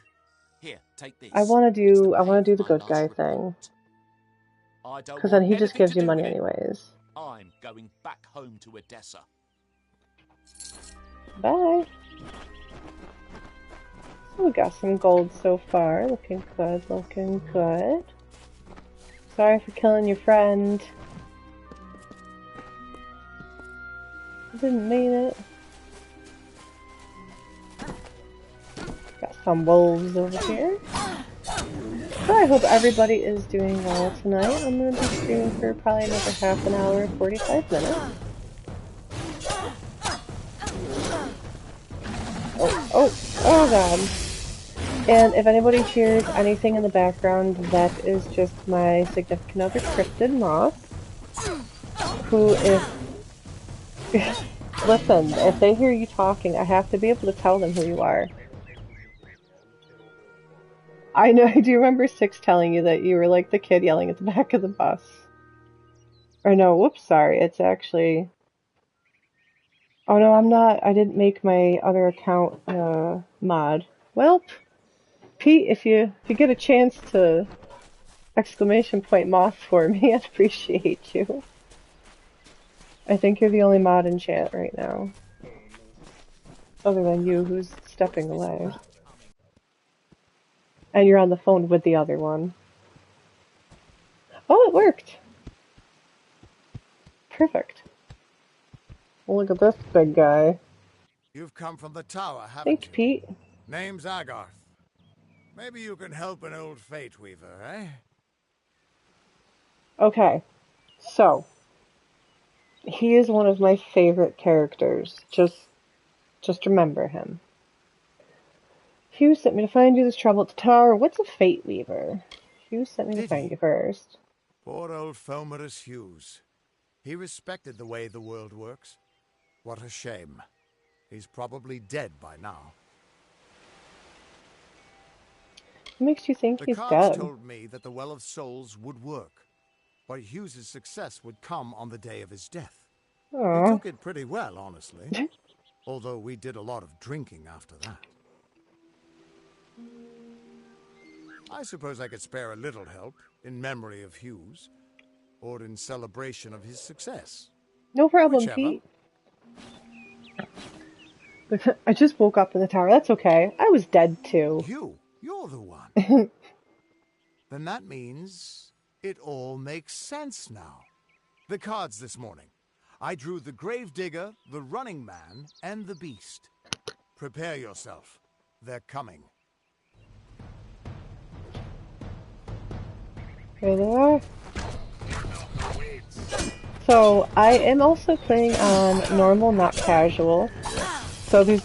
Here, take this. I want to do the good guy thing. Because then he just gives you money anyways. I'm going back home to Odessa. Bye. So we got some gold so far. Looking good, looking good. Sorry for killing your friend. I didn't mean it. Got some wolves over here. So I hope everybody is doing well tonight. I'm going to be streaming for probably another half an hour, 45 minutes. Oh god. And if anybody hears anything in the background, that is just my significant other, Cryptid Moth, who listen, if they hear you talking, I have to be able to tell them who you are. I know, do you remember Six telling you that you were like the kid yelling at the back of the bus? Or no, whoops, sorry, it's actually... Oh no, I'm not, I didn't make my other account, mod. Well, Pete, if you get a chance to exclamation point moth for me, I'd appreciate you. I think you're the only mod in chat right now. Other than you, who's stepping away. And you're on the phone with the other one. Oh, it worked! Perfect. Look at this big guy. You've come from the tower, haven't Thanks, you? Pete. Name's Agarth. Maybe you can help an old Fate Weaver, eh? Okay, so he is one of my favorite characters. Just remember him. Hugh sent me to find you. This trouble at the tower. What's a Fate Weaver? Hugh sent me to Did find he? you first. Poor old Fomerus Hughes. He respected the way the world works. What a shame. He's probably dead by now. What makes you think The he's cards dead? told me that the Well of Souls would work, but Hughes's success would come on the day of his death. He Aww. took it pretty well, honestly. Although we did a lot of drinking after that. I suppose I could spare a little help in memory of Hughes, or in celebration of his success. No problem, Whichever. Pete. I just woke up in the tower. That's okay. I was dead too. You're the one. Then that means it all makes sense now. The cards this morning. I drew the Gravedigger, the Running Man, and the Beast. Prepare yourself. They're coming. Here they are. So, I am also playing on normal, not casual. So there's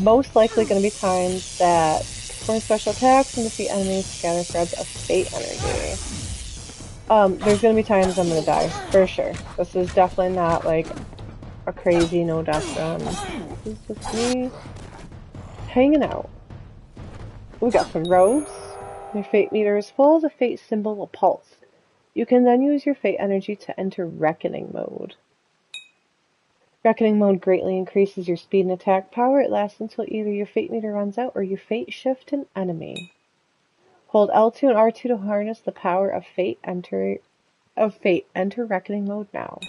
most likely going to be times that perform special attacks and defeat enemies, scatter threads of fate energy. There's going to be times I'm going to die, for sure. This is definitely not like a crazy no death run. This is just me hanging out. We got some robes. Your fate meter is full. The fate symbol will pulse. You can then use your fate energy to enter reckoning mode. Reckoning mode greatly increases your speed and attack power. It lasts until either your fate meter runs out or you fate shift an enemy. Hold L2 and R2 to harness the power of fate. Enter reckoning mode now.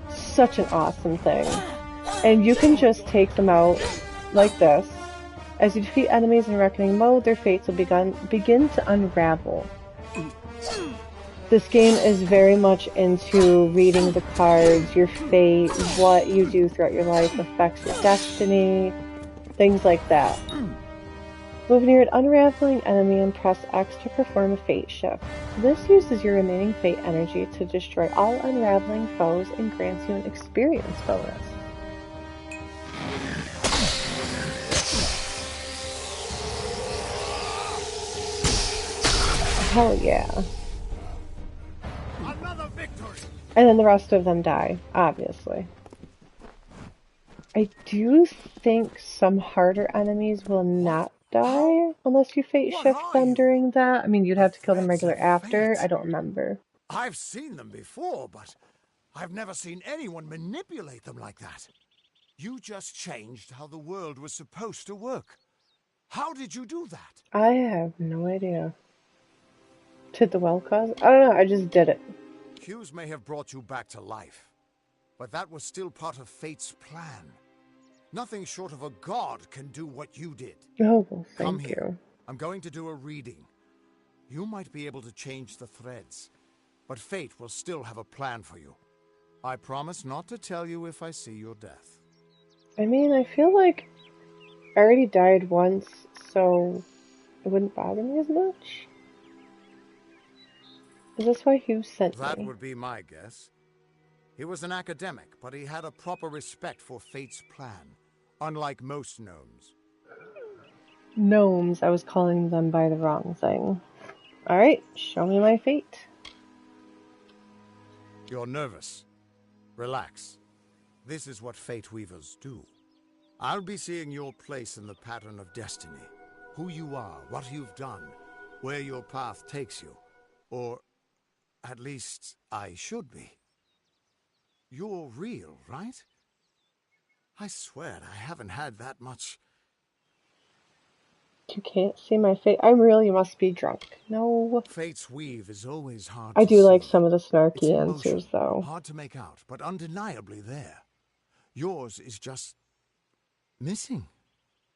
Such an awesome thing. And you can just take them out like this. As you defeat enemies in reckoning mode, their fates will begin to unravel. This game is very much into reading the cards, your fate, what you do throughout your life affects your destiny, things like that. Move near an unraveling enemy and press X to perform a fate shift. This uses your remaining fate energy to destroy all unraveling foes and grants you an experience bonus. Hell yeah. Another victory. And then the rest of them die, obviously. I do think some harder enemies will not die unless you fate shift them during that. I mean, you'd have to kill them regular after. I don't remember. I've seen them before, but I've never seen anyone manipulate them like that. You just changed how the world was supposed to work. How did you do that? I have no idea. Did the well cause? I don't know, I just did it. Hughes may have brought you back to life, but that was still part of fate's plan. Nothing short of a god can do what you did. Oh, well, Come thank here. you. I'm going to do a reading. You might be able to change the threads, but fate will still have a plan for you. I promise not to tell you if I see your death. I mean, I feel like I already died once, so it wouldn't bother me as much. Is this why Hugh sent me? That would be my guess. He was an academic, but he had a proper respect for fate's plan, unlike most gnomes. Gnomes, I was calling them by the wrong thing. Alright, show me my fate. You're nervous. Relax. This is what fate weavers do. I'll be seeing your place in the pattern of destiny. Who you are, what you've done, where your path takes you. Or, at least, I should be. You're real, right? I swear I haven't had that much. You can't see my fate. I really must be drunk. No. Fate's weave is always hard I to do see. like some of the It's snarky in answers, motion, though. hard to make out, but undeniably there. Yours is just missing.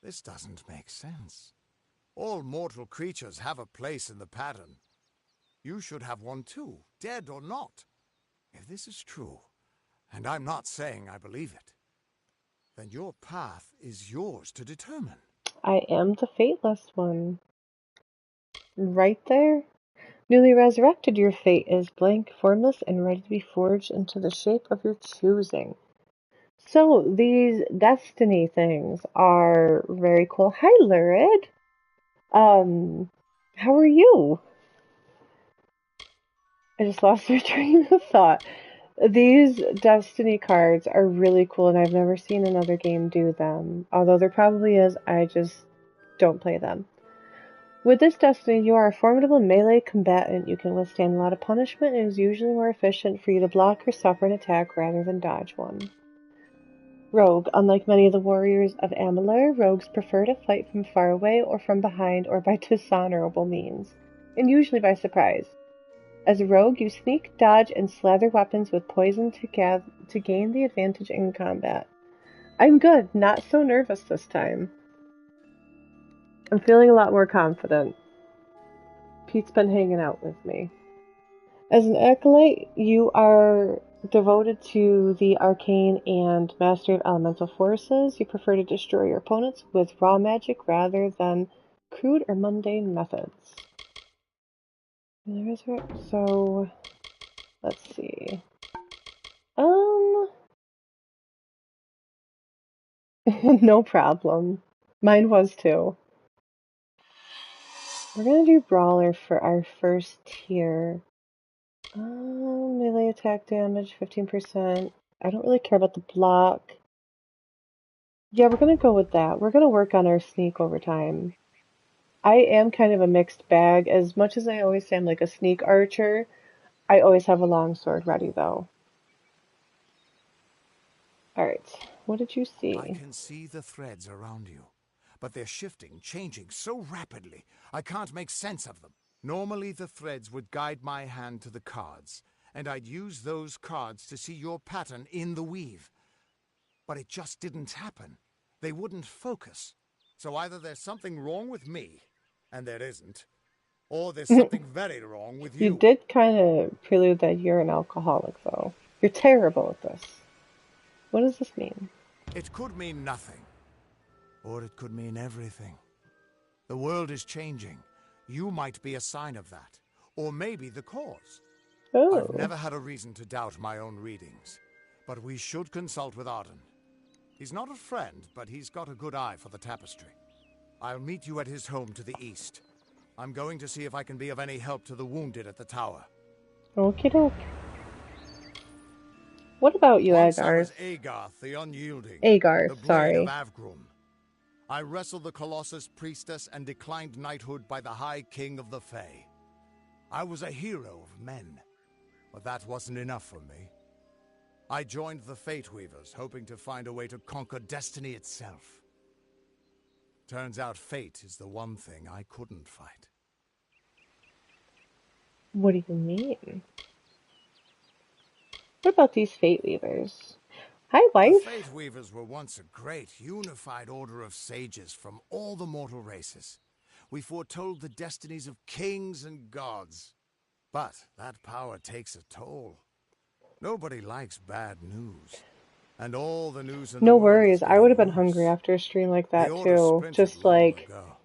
This doesn't make sense. All mortal creatures have a place in the pattern. You should have one too, dead or not. If this is true, and I'm not saying I believe it, then your path is yours to determine. I am the fateless one. Right there. Newly resurrected, your fate is blank, formless, and ready to be forged into the shape of your choosing. So these destiny things are very cool. Hi, Lurid. How are you? I just lost my train of thought. These destiny cards are really cool, and I've never seen another game do them. Although there probably is, I just don't play them. With this destiny, you are a formidable melee combatant. You can withstand a lot of punishment, and it is usually more efficient for you to block or suffer an attack rather than dodge one. Rogue. Unlike many of the warriors of Amalur, rogues prefer to fight from far away or from behind or by dishonorable means, and usually by surprise. As a rogue, you sneak, dodge, and slather weapons with poison to gain the advantage in combat. I'm good, not so nervous this time. I'm feeling a lot more confident. Pete's been hanging out with me. As an acolyte, you are devoted to the arcane and mastery of elemental forces. You prefer to destroy your opponents with raw magic rather than crude or mundane methods. So, let's see. No problem. Mine was too. We're gonna do Brawler for our first tier. Melee attack damage, 15%. I don't really care about the block. Yeah, we're gonna go with that. We're gonna work on our sneak over time. I am kind of a mixed bag. As much as I always say I'm like a sneak archer, I always have a long sword ready though. Alright, what did you see? I can see the threads around you, but they're shifting, changing so rapidly, I can't make sense of them. Normally the threads would guide my hand to the cards, and I'd use those cards to see your pattern in the weave. But it just didn't happen. They wouldn't focus. So either there's something wrong with me, and there isn't, or there's something very wrong with you. You did kind of prelude that you're an alcoholic, though. You're terrible at this. What does this mean? It could mean nothing, or it could mean everything. The world is changing. You might be a sign of that, or maybe the cause. Oh. I've never had a reason to doubt my own readings, but we should consult with Arden. He's not a friend, but he's got a good eye for the tapestry. I'll meet you at his home to the east. I'm going to see if I can be of any help to the wounded at the tower. Okie doke. What about you, Once I Agarth? was Agarth the Unyielding. Agarth, the blade sorry. of Avgrum. I wrestled the Colossus priestess and declined knighthood by the High King of the Fae. I was a hero of men, but that wasn't enough for me. I joined the Fate Weavers, hoping to find a way to conquer destiny itself. Turns out fate is the one thing I couldn't fight. What do you mean? What about these Fate Weavers? Hi, wife. The Fate Weavers were once a great, unified order of sages from all the mortal races. We foretold the destinies of kings and gods. But that power takes a toll. Nobody likes bad news. And all the news in the No world worries, I would have been worse. hungry after a stream like that The order too. sprinted Just long like ago.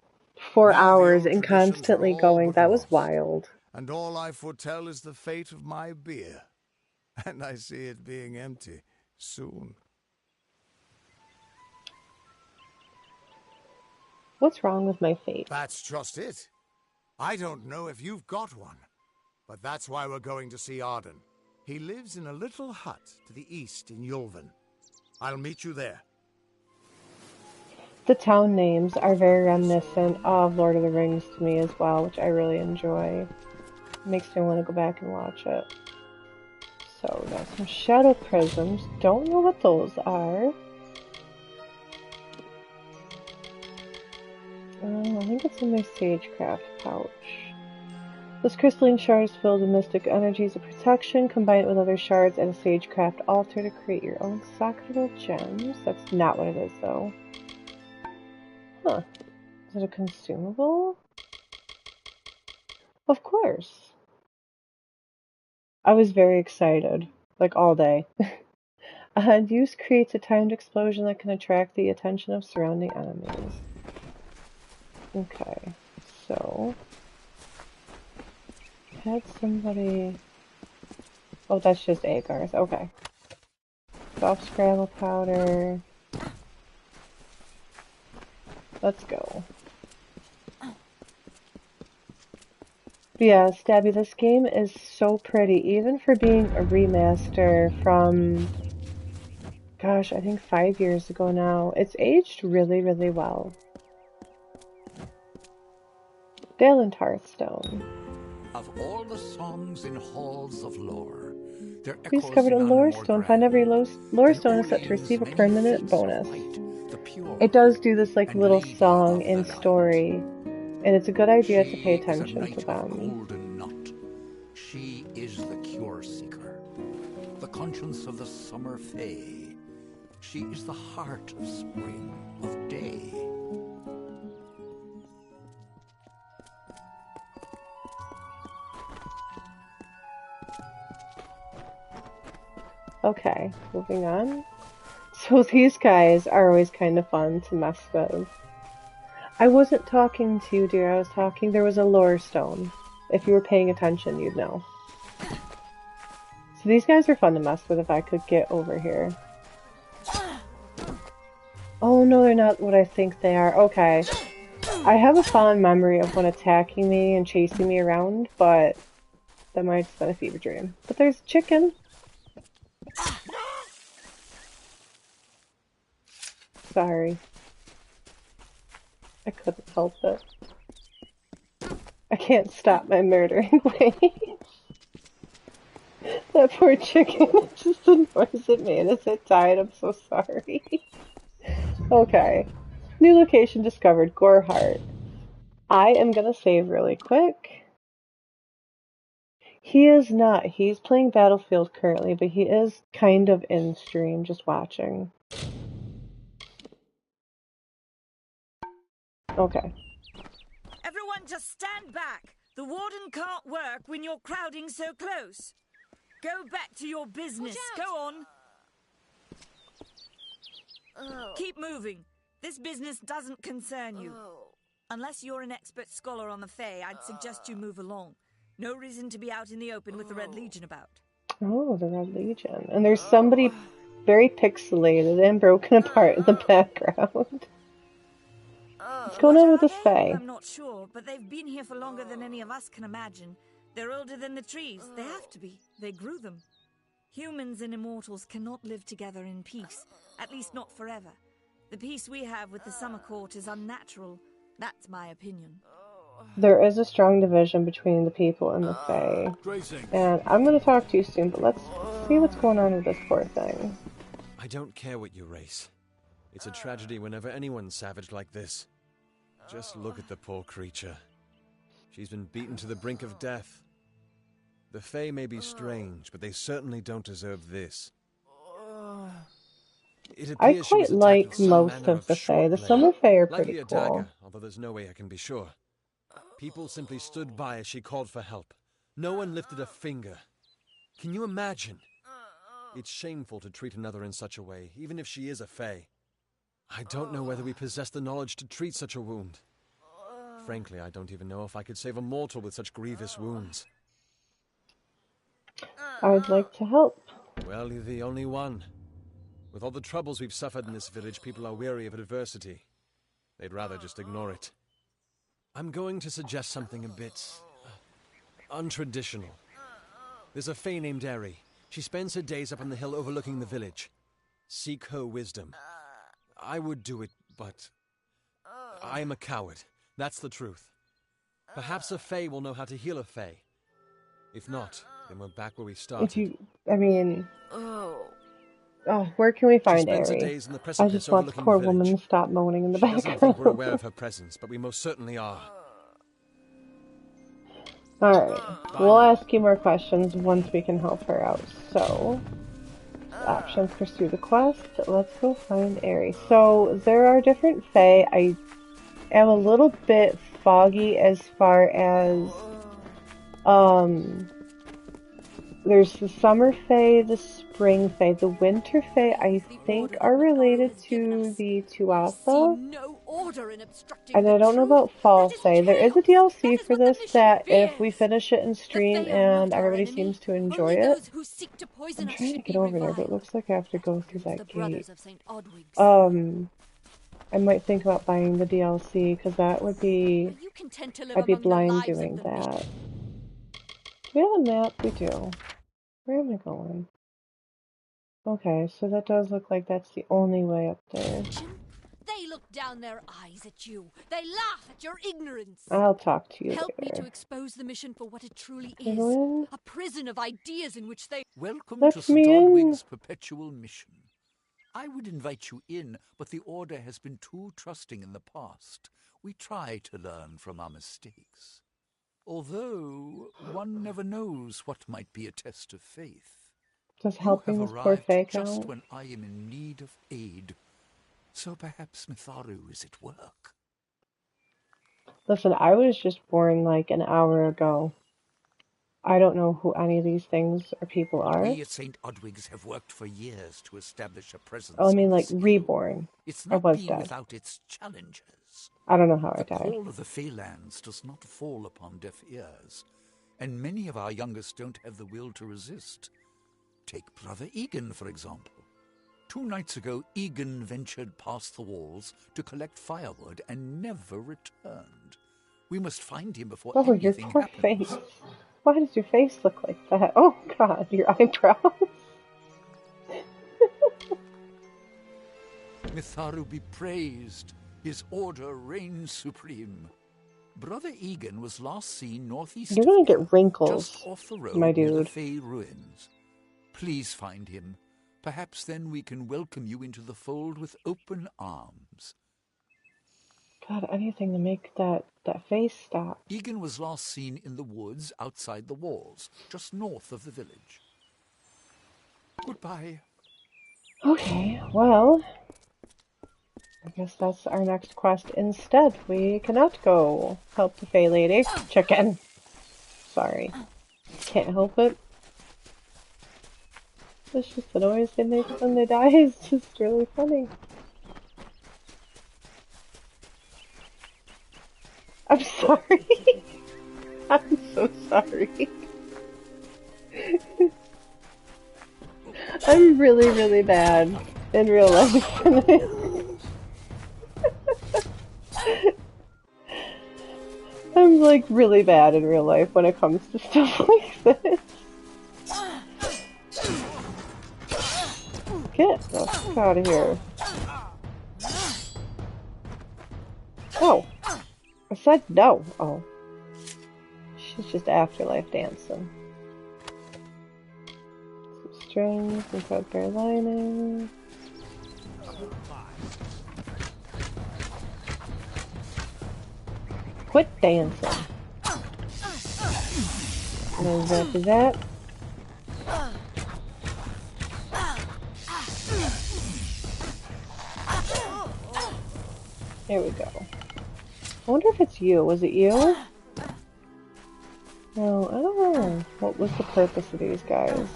4 Now the hours old and traditions are constantly all going. but That was lost. wild. And all I foretell is the fate of my beer. And I see it being empty soon. What's wrong with my fate? That's just it. I don't know if you've got one. But that's why we're going to see Arden. He lives in a little hut to the east in Yulven. I'll meet you there. The town names are very reminiscent of Lord of the Rings to me as well, which I really enjoy. Makes me want to go back and watch it. So we got some shadow prisms. Don't know what those are. I think it's in my sagecraft pouch. This crystalline shard is filled with mystic energies of protection. Combine it with other shards at a sagecraft altar to create your own sacramental gems. That's not what it is, though. Huh. Is it a consumable? Of course. I was very excited. Like, all day. Use creates a timed explosion that can attract the attention of surrounding enemies. Okay. So... had somebody... Oh, that's just Agarth. Okay. off scrabble powder. Let's go. But yeah, Stabby, this game is so pretty, even for being a remaster from, gosh, I think 5 years ago now. It's aged really, really well. Dale and Hearthstone. Of all the songs in halls of lore, there We discovered a lore stone. Find every lore stone is set to receive a permanent bonus. It does do this like little song in story, and it's a good idea to pay attention to them. Golden nut. She is the cure seeker, the conscience of the summer fae. She is the heart of spring, of day. Okay, moving on. So these guys are always kind of fun to mess with. I wasn't talking to you, dear. I was talking. There was a lore stone. If you were paying attention, you'd know. So these guys are fun to mess with if I could get over here. Oh no, they're not what I think they are. Okay. I have a fond memory of one attacking me and chasing me around, but that might have been a fever dream. But there's chicken. Sorry. I couldn't help it. I can't stop my murdering ways. That poor chicken just annoys at me as it died. I'm so sorry. Okay. New location discovered. Goreheart. I am gonna save really quick. He is not. He's playing Battlefield currently, but he is kind of in stream, just watching. Okay. Everyone just stand back. The warden can't work when you're crowding so close. Go back to your business. Go on. Oh. Keep moving. This business doesn't concern you. Unless you're an expert scholar on the Fae, I'd suggest you move along. No reason to be out in the open with the Red Legion about. Oh, the Red Legion. And there's somebody very pixelated and broken apart in the background. What's going on with this Fae? I'm not sure, but they've been here for longer than any of us can imagine. They're older than the trees. They have to be. They grew them. Humans and immortals cannot live together in peace. At least not forever. The peace we have with the Summer Court is unnatural. That's my opinion. There is a strong division between the people and the Fae. And I'm going to talk to you soon, but let's see what's going on with this poor thing. I don't care what you race. It's a tragedy whenever anyone's savage like this. Just look at the poor creature. She's been beaten to the brink of death. The Fae may be strange, but they certainly don't deserve this. I quite like most of the Fae. The Summer Fae are pretty a cool. Dagger, although there's no way I can be sure. People simply stood by as she called for help. No one lifted a finger. Can you imagine? It's shameful to treat another in such a way, even if she is a Fae. I don't know whether we possess the knowledge to treat such a wound. Frankly, I don't even know if I could save a mortal with such grievous wounds. I'd like to help. Well, you're the only one. With all the troubles we've suffered in this village, people are weary of adversity. They'd rather just ignore it. I'm going to suggest something a bit untraditional. There's a Fae named Eri. She spends her days up on the hill overlooking the village. Seek her wisdom. I would do it, but I am a coward. That's the truth. Perhaps a Fae will know how to heal a Fae. If not, then we're back where we started. Oh, where can we find Eri? I just want the poor woman to stop moaning in the background. She doesn't think we're aware of her presence, but we most certainly are. Alright, we'll ask you more questions once we can help her out. So, options, pursue the quest. Let's go find Eri. So, there are different Fae. I am a little bit foggy as far as, there's the Summer Fae, the Spring Fae, the Winter Fae, I think are related to the Tuatha. order in obstructing And the I don't know truth. about Fall That is Fae. There is a chaos. DLC That is for what the this mission that if we fears. finish it in stream The Fae are not and our everybody enemy. seems to enjoy Only it. those who seek to I'm poison us trying to should get be over there, but it reviled. looks like I have to go through The that brothers gate. of St. Odwig's. I might think about buying the DLC, because that would be... Are you content to live I'd be among the blind lives doing of the that. mission? Do we have a map? We do. Where am I going? Okay, so that does look like that's the only way up there. They look down their eyes at you. They laugh at your ignorance. I'll talk to you Help me to later. expose the mission for what it truly is. Well, A prison of ideas in which they... Welcome let to St. me in. Odwig's perpetual mission. I would invite you in, but the Order has been too trusting in the past. We try to learn from our mistakes. Although, one never knows what might be a test of faith. Does You helping have this poor arrived Fae just count? when I am in need of aid. So perhaps Mitharu is at work. Listen, I was just born like an hour ago. I don't know who any of these things or people are. We at St. Odwig's have worked for years to establish a presence. Oh, I mean on like this hill. reborn. It's I not was been dead. without its challenges. I don't know how I The died. call of the Feylands does not fall upon deaf ears, and many of our youngest don't have the will to resist. Take Brother Egan, for example. 2 nights ago, Egan ventured past the walls to collect firewood and never returned. We must find him before Oh, your anything poor happens. face. Why does your face look like that? Oh god, your eyebrows. Mitharu be praised. His order reigns supreme. Brother Egan was last seen northeast You're of gonna here, get wrinkles, just off the road my near the dude. Fey ruins. Please find him. Perhaps then we can welcome you into the fold with open arms. God, anything to make that face stop. Egan was last seen in the woods outside the walls, just north of the village. Goodbye. Okay, well, I guess that's our next quest. Instead, we cannot go help the Fey lady. Chicken. Sorry. Can't help it. It's just the noise they make when they die is just really funny. I'm sorry. I'm so sorry. I'm really, really bad in real life. I'm like really bad in real life when it comes to stuff like this. Get the fuck out of here. Oh. I said no. Oh. She's just afterlife dancing. Some strings and threadbare lining. Quit dancing. And after that. Here we go. I wonder if it's you. Was it you? No, I don't know. What was the purpose of these guys?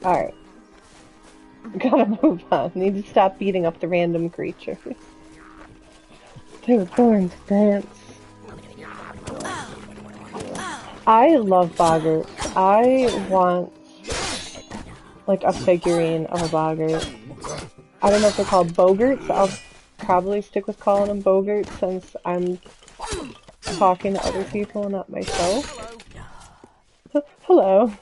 Alright. Gotta move on. Need to stop beating up the random creatures. They were born to dance. I love boggarts. I want like a figurine of a boggart. I don't know if they're called bogarts. I'll probably stick with calling them bogarts since I'm talking to other people, not myself. Hello.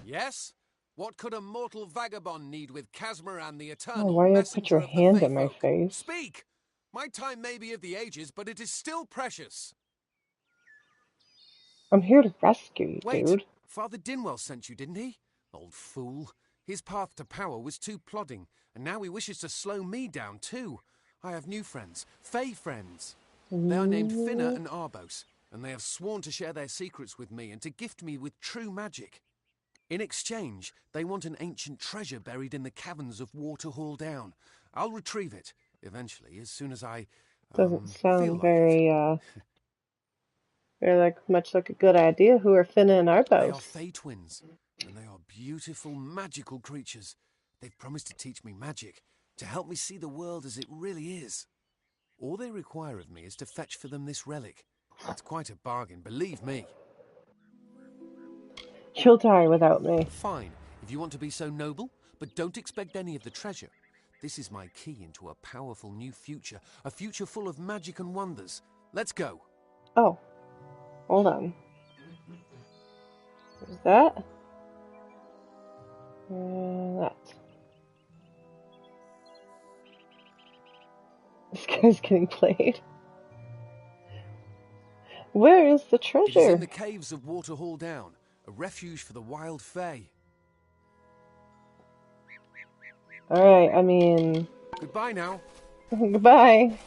Yes? What could a mortal vagabond need with Casmer and the eternal Oh, why you messenger put your of the hand in my Feyfolk? face? Speak! My time may be of the ages, but it is still precious. I'm here to rescue you, Wait, dude. Father Dinwell sent you, didn't he? Old fool. His path to power was too plodding, and now he wishes to slow me down too. I have new friends, Fey friends. They are named Finna and Arbos, and they have sworn to share their secrets with me and to gift me with true magic. In exchange, they want an ancient treasure buried in the caverns of Waterhall Down. I'll retrieve it, eventually, as soon as I, Doesn't feel sound like very, very much like a good idea. Who are Finna and They are Arbos? Fey twins, and they are beautiful, magical creatures. They've promised to teach me magic, to help me see the world as it really is. All they require of me is to fetch for them this relic. It's quite a bargain, believe me. You'll die without me. Fine, if you want to be so noble, but don't expect any of the treasure. This is my key into a powerful new future, a future full of magic and wonders. Let's go. Oh, hold on. There's that. And that. This guy's getting played. Where is the treasure? It is in the caves of Waterhall Down, a refuge for the wild fae. Alright, I mean... Goodbye now. Goodbye.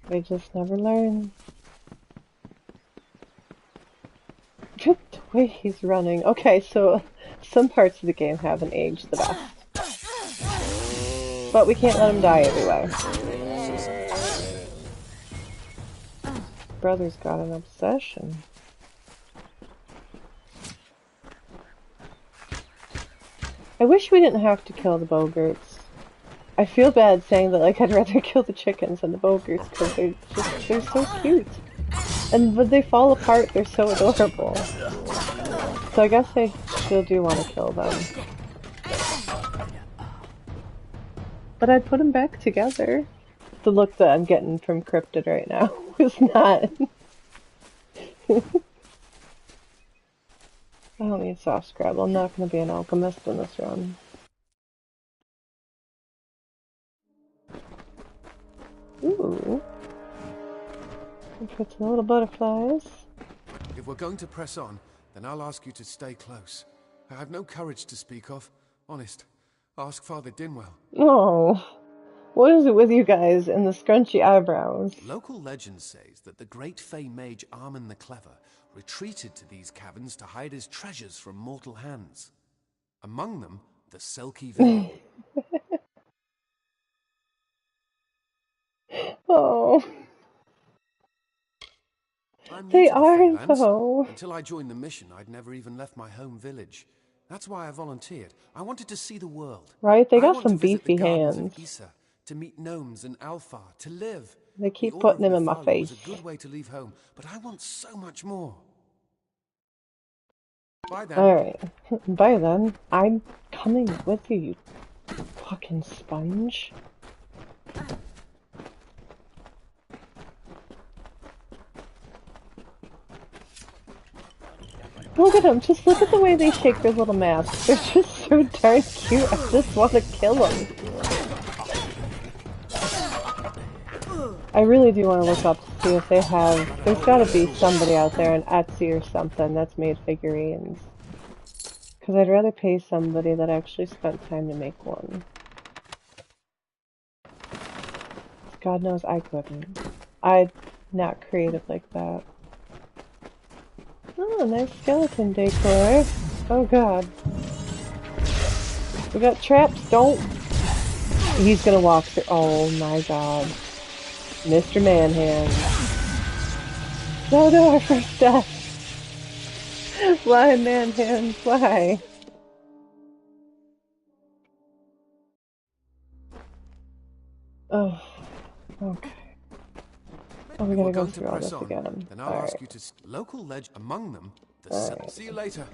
They just never learn. The way he's running. Okay, so some parts of the game haven't aged the best. But we can't let him die everywhere. Brother's got an obsession. I wish we didn't have to kill the Bogarts. I feel bad saying that, like, I'd rather kill the chickens than the Bogarts because they're so cute. And when they fall apart, they're so adorable. So I guess I still do want to kill them. But I'd put them back together. The look that I'm getting from Cryptid right now is not... I don't need soft scrabble. I'm not going to be an alchemist in this run. Ooh. Put some little butterflies. If we're going to press on, then I'll ask you to stay close. I have no courage to speak of. Honest. Ask Father Dinwell. Oh. What is it with you guys and the scrunchy eyebrows? Local legend says that the great Fey mage Armin the Clever retreated to these caverns to hide his treasures from mortal hands. Among them, the Selkie Veil. Oh. I'm They new to the are, Feylands. though. Until I joined the mission, I'd never even left my home village. That's why I volunteered. I wanted to see the world. Right? They I got want some to visit beefy the gardens hands. of Issa, to meet gnomes and Alfar, to live. They keep The Order putting of them in my Nathala face. was a good way to leave home, but I want so much more. Bye then. Alright. Bye then. I'm coming with you, you fucking sponge. Look at them. Just look at the way they shake their little masks. They're just so darn cute. I just want to kill them. I really do want to look up to see if they have... There's got to be somebody out there on Etsy or something that's made figurines. Because I'd rather pay somebody that actually spent time to make one. God knows I couldn't. I'm not creative like that. Oh, nice skeleton decor. Oh god. We got traps, don't... He's gonna walk through... Oh my god. Mr. Manhand. No, our first death. Why, Manhand? Why? Oh, okay. Oh, we gotta go through all this again. Then I'll ask you to local legend among them. Right. See you later.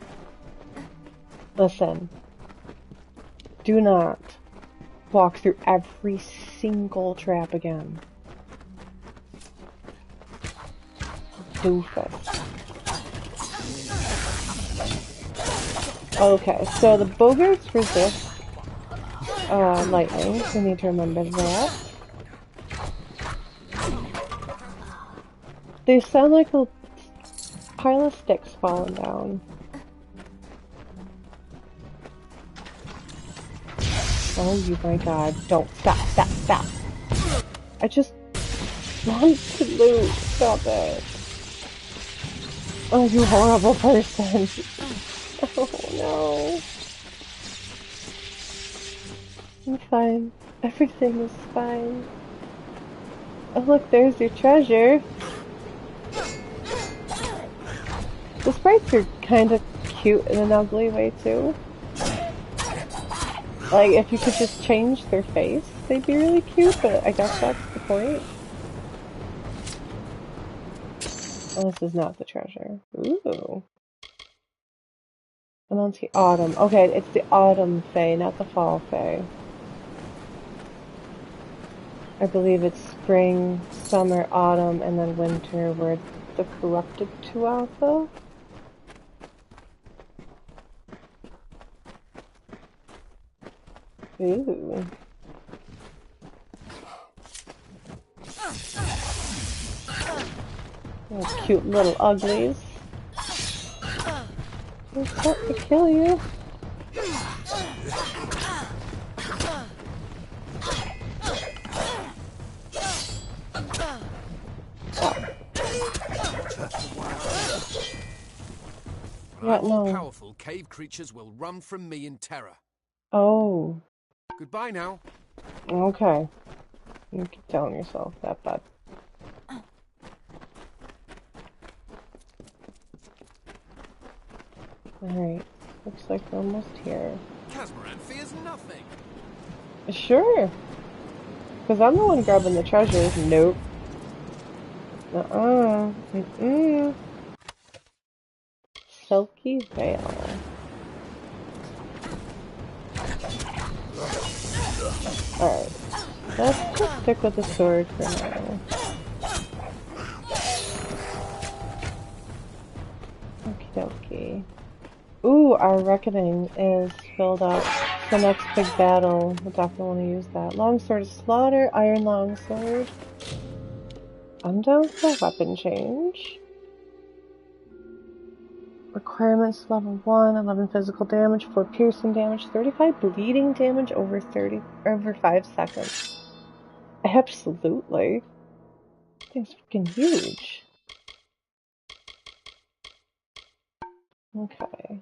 Listen. Do not walk through every single trap again. Doofus. Okay, so the Bogarts resist lightning. We need to remember that. They sound like a pile of sticks falling down. Oh my god, don't. Stop. I just want to loot. Stop it. Oh, you horrible person. Oh no. I'm fine. Everything is fine. Oh look, there's your treasure. The sprites are kind of cute in an ugly way too. Like, if you could just change their face, they'd be really cute, but I guess that's the point. Oh, this is not the treasure. Ooh. I'm on the autumn. Okay, it's the autumn fae, not the fall fae. I believe it's spring, summer, autumn, and then winter were the corrupted Tuatha. Ooh. Oh, cute little uglies. They're set to kill you. When I'm more powerful, cave creatures will run from me in terror. Oh. Goodbye now. Okay. You keep telling yourself that, bud. Alright. Looks like we're almost here. Casmaran fears nothing. Sure. Because I'm the one grabbing the treasures. Nope. Mm-mm. Silky Veil. Alright. Let's just stick with the sword for now. Okie dokie. Ooh, our reckoning is filled up. The next big battle. We'll definitely want to use that. Longsword of Slaughter, Iron Longsword. I'm down for weapon change. Requirements level 1, 11 physical damage, 4 piercing damage, 35 bleeding damage over 5 seconds. Absolutely. Thing's freaking huge. Okay.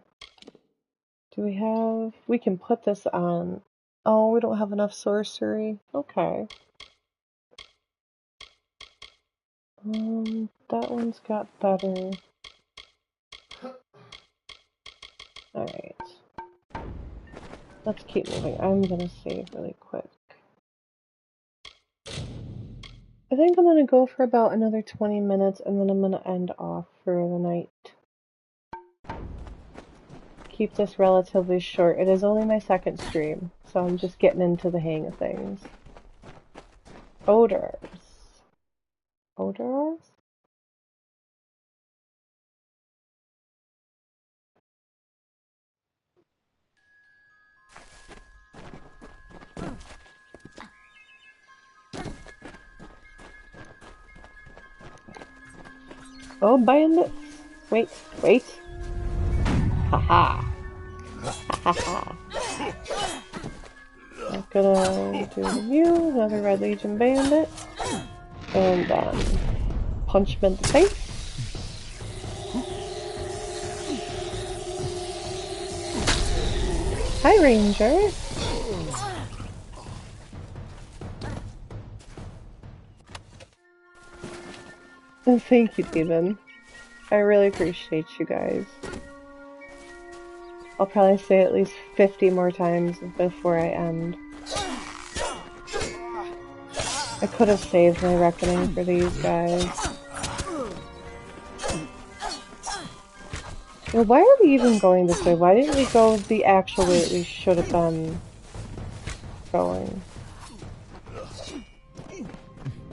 Do we have... We can put this on... Oh, we don't have enough sorcery. Okay. That one's got better. Alright. Let's keep moving. I'm gonna save really quick. I think I'm gonna go for about another 20 minutes and then I'm gonna end off for the night. Keep this relatively short. It is only my second stream, so I'm just getting into the hang of things. Odors. Odors? Oh, bandits! Wait, wait! Haha! Ha ha! I'm gonna do you, another Red Legion bandit, and punch him in the face. Hi, Ranger! And thank you, Demon. I really appreciate you guys. I'll probably say at least 50 more times before I end. I could have saved my reckoning for these guys. Well, why are we even going this way? Why didn't we go the actual way that we should have been going?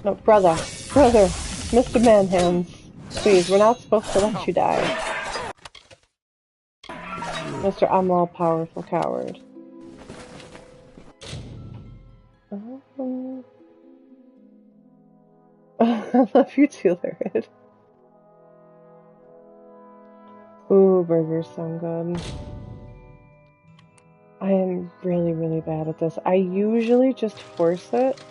No, brother, Mr. Manhands, please, we're not supposed to let you die. Mr. I'm all powerful coward. I love you too, Larid. Ooh, burgers sound good. I am really, really bad at this. I usually just force it.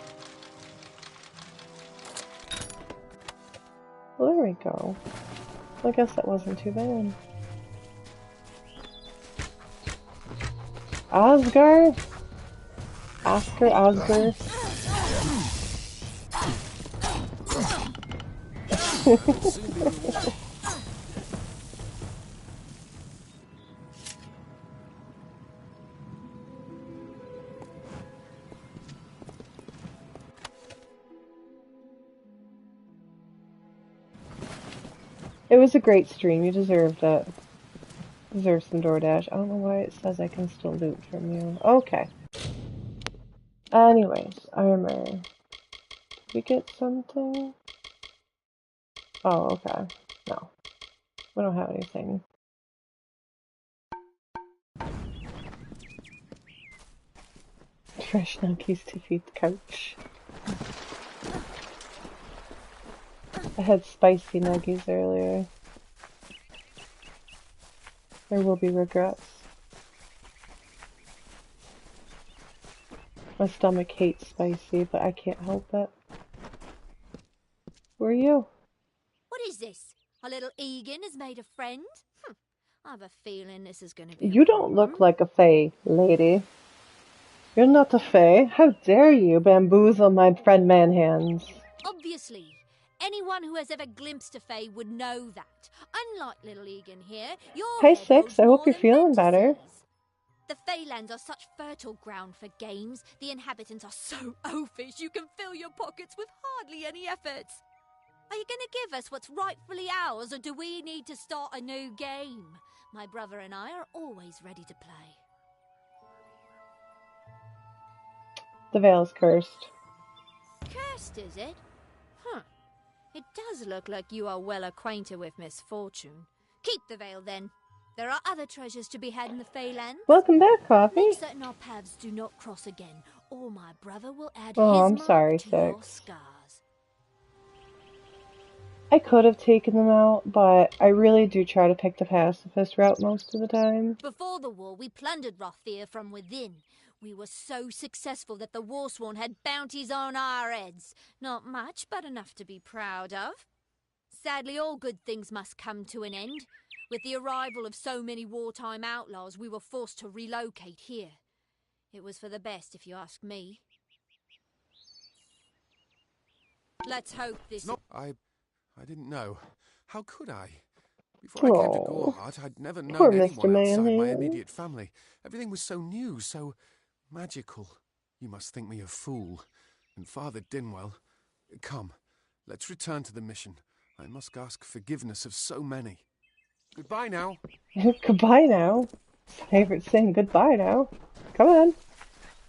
Well, there we go. Well, I guess that wasn't too bad. Oscar. will soon be rewarded. It was a great stream. You deserved it. Deserve some DoorDash. I don't know why it says I can still loot from you. Okay. Anyways, armor. Did we get something? Oh, okay. No. We don't have anything. Fresh nuggies to feed the couch. I had spicy nuggies earlier. There will be regrets. My stomach hates spicy, but I can't help it. Who are you? What is this? Our little Egan has made a friend? I have a feeling this is going to be You don't look like a fae, lady. You're not a fae. How dare you bamboozle my friend Manhands? Obviously. Anyone who has ever glimpsed a fae would know that. Unlike little Egan here, your Hi, head holds Six. I hope more you're than feeling better. fantasies. The Feylands are such fertile ground for games. The inhabitants are so oafish you can fill your pockets with hardly any effort. Are you going to give us what's rightfully ours, or do we need to start a new game? My brother and I are always ready to play. The veil's cursed. Cursed, is it? It does look like you are well acquainted with misfortune. Keep the veil, then. There are other treasures to be had in the Feylands. Welcome back, Coffee. Make certain our paths do not cross again, or my brother will add Oh, his I'm mark sorry, to your Six. scars. I could have taken them out, but I really do try to pick the pacifist route most of the time. Before the war, we plundered Rothier from within. We were so successful that the Warsworn had bounties on our heads. Not much, but enough to be proud of. Sadly, all good things must come to an end. With the arrival of so many wartime outlaws, we were forced to relocate here. It was for the best, if you ask me. Let's hope this... No, I didn't know. How could I? Before I came to Gorhart, I'd never known anyone outside my immediate family. Everything was so new, so magical. You must think me a fool. And Father Dinwell... Come, let's return to the mission. I must ask forgiveness of so many. Goodbye now. Goodbye now. Favorite saying, goodbye now. Come on.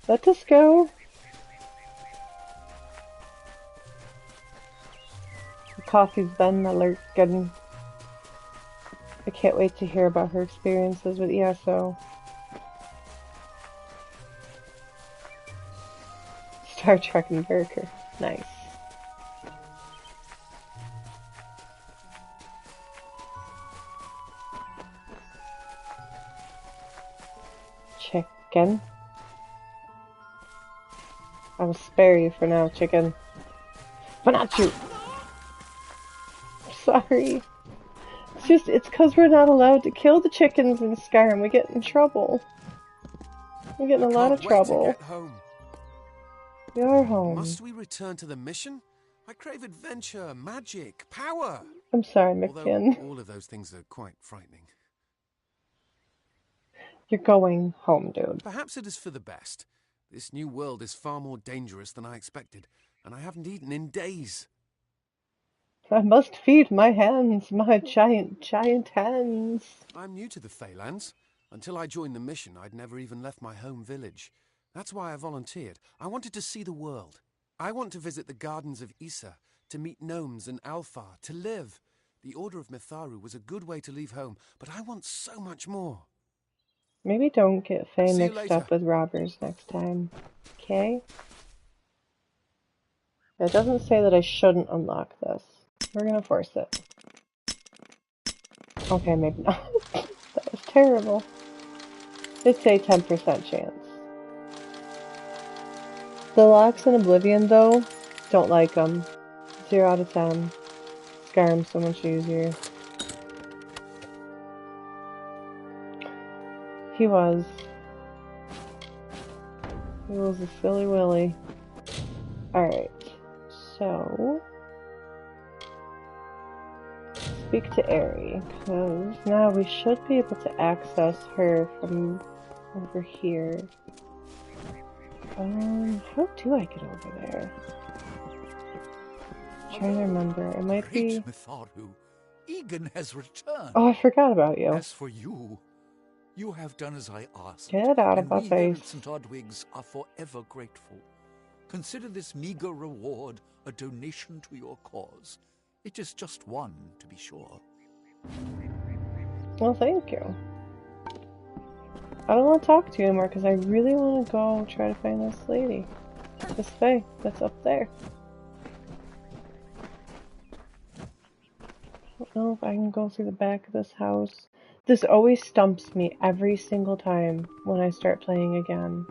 Let us go. Coffee's been alert getting. I can't wait to hear about her experiences with ESO. Star Trek and Burger. Nice. Chicken. I will spare you for now, chicken. But not you! Sorry. It's cause we're not allowed to kill the chickens in Skyrim. We get in trouble. We get in a lot of trouble. To get home. We are home. Must we return to the mission? I crave adventure, magic, power. I'm sorry, McFinn. Although all of those things are quite frightening. You're going home, dude. Perhaps it is for the best. This new world is far more dangerous than I expected, and I haven't eaten in days. I must feed my hands, my giant hands. I'm new to the Feylands. Until I joined the mission, I'd never even left my home village. That's why I volunteered. I wanted to see the world. I want to visit the gardens of Issa, to meet gnomes and Alfar, to live. The Order of Mitharu was a good way to leave home, but I want so much more. Maybe don't get Faye mixed up with robbers next time. Okay? It doesn't say that I shouldn't unlock this. We're gonna force it. Okay, maybe not. That was terrible. It's a 10% chance. The locks in Oblivion, though, don't like them. 0 out of 10. Skyrim's so much easier. He was. He was a silly willy. Alright. So... speak to Aerie, because now we should be able to access her from over here. How do I get over there? I'm trying to remember. It might be... Mitharu, Egan has returned. Oh, I forgot about you. As for you, you have done as I asked. Get out of and my we here face. at St. Odwig's are forever grateful. Consider this meager reward a donation to your cause. It is just one, to be sure. Well, thank you. I don't want to talk to you anymore because I really want to go try to find this lady. This Fae that's up there. I don't know if I can go through the back of this house. This always stumps me every single time when I start playing again.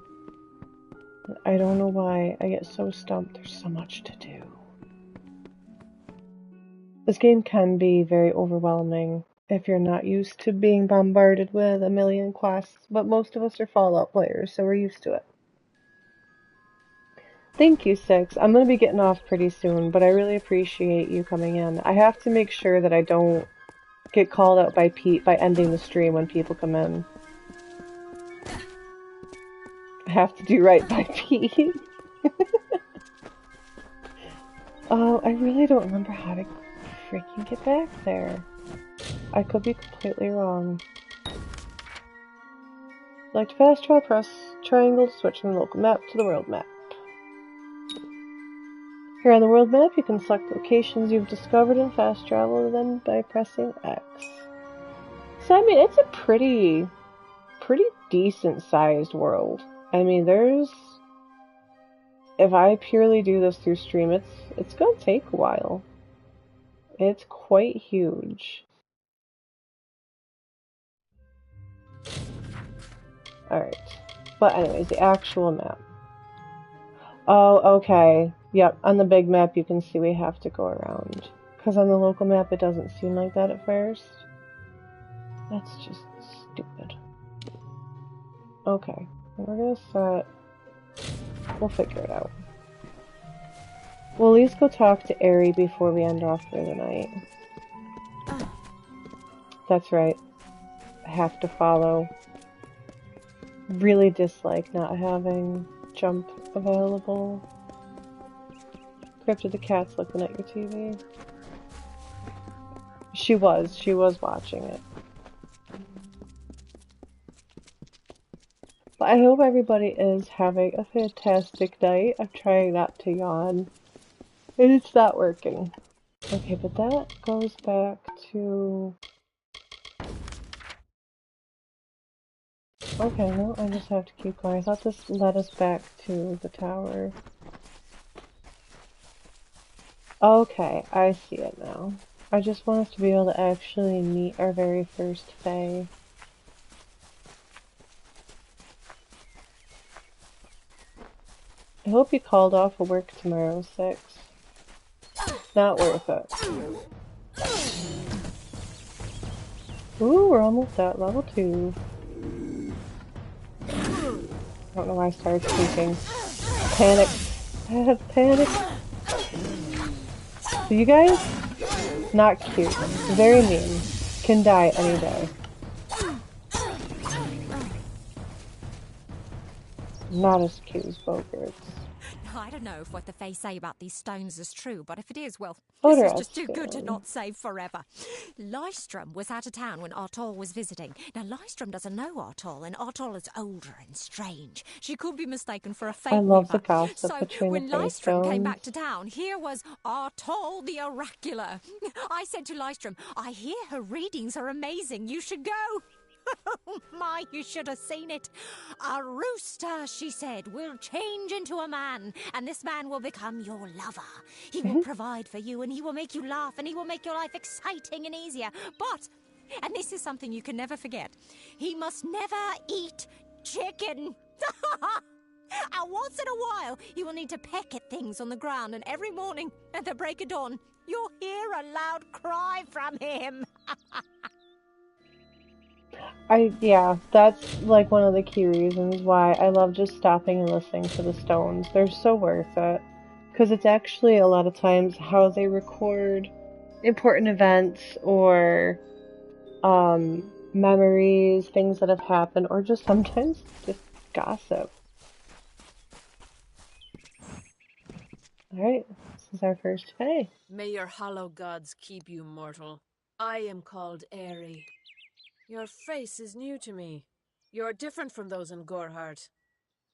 I don't know why. I get so stumped. There's so much to do. This game can be very overwhelming if you're not used to being bombarded with a million quests, but most of us are Fallout players, so we're used to it. Thank you, Six. I'm going to be getting off pretty soon, but I really appreciate you coming in. I have to make sure that I don't get called out by Pete by ending the stream when people come in. I have to do right by Pete. Oh, I really don't remember how to freaking get back there. I could be completely wrong. Like to fast travel, press triangle to switch from the local map to the world map. Here on the world map, you can select locations you've discovered and fast travel to them by pressing X. So, I mean, it's a pretty decent sized world. I mean, there's... If I purely do this through stream, it's gonna take a while. It's quite huge. Alright. But anyways, the actual map. Oh, okay. Yep, on the big map you can see we have to go around. Because on the local map it doesn't seem like that at first. That's just stupid. Okay. We're gonna set... We'll figure it out. We'll at least go talk to Aerie before we end off for the night. That's right. I have to follow. Really dislike not having jump available. Crypto the cat's looking at your TV. She was watching it. But I hope everybody is having a fantastic night. I'm trying not to yawn. And it's not working. Okay, but that goes back to... Okay, no, I just have to keep going. I thought this led us back to the tower. Okay, I see it now. I just want us to be able to actually meet our very first Fae. I hope you called off of work tomorrow, Six. Not worth it. Ooh, we're almost at level 2. I don't know why I started speaking. Panic. I have panic. So you guys, not cute. Very mean. Can die any day. Not as cute as Bogarts. I don't know if what the Fae say about these stones is true, but if it is, well, Oh, this is just too good to not save forever. Lystrom was out of town when Artol was visiting. Now, Lystrom doesn't know Artol, and Artol is older and strange. She could be mistaken for a Fae I love the weaver. gossip So, between when the Fae Lystrom came stones. back to town, here was Artol the Oracular. I said to Lystrom, I hear her readings are amazing. You should go. Oh my, you should have seen it. A rooster, she said, will change into a man, and this man will become your lover. He will provide for you, and he will make you laugh, and he will make your life exciting and easier. But, and this is something you can never forget, he must never eat chicken. And once in a while, you will need to peck at things on the ground, and every morning at the break of dawn, you'll hear a loud cry from him. Yeah, that's like one of the key reasons why I love just stopping and listening to the stones. They're so worth it. Because it's actually a lot of times how they record important events or memories, things that have happened, or just sometimes just gossip. Alright, this is our first Fae. May your hollow gods keep you mortal. I am called Airy. Your face is new to me. You're different from those in Gorhart.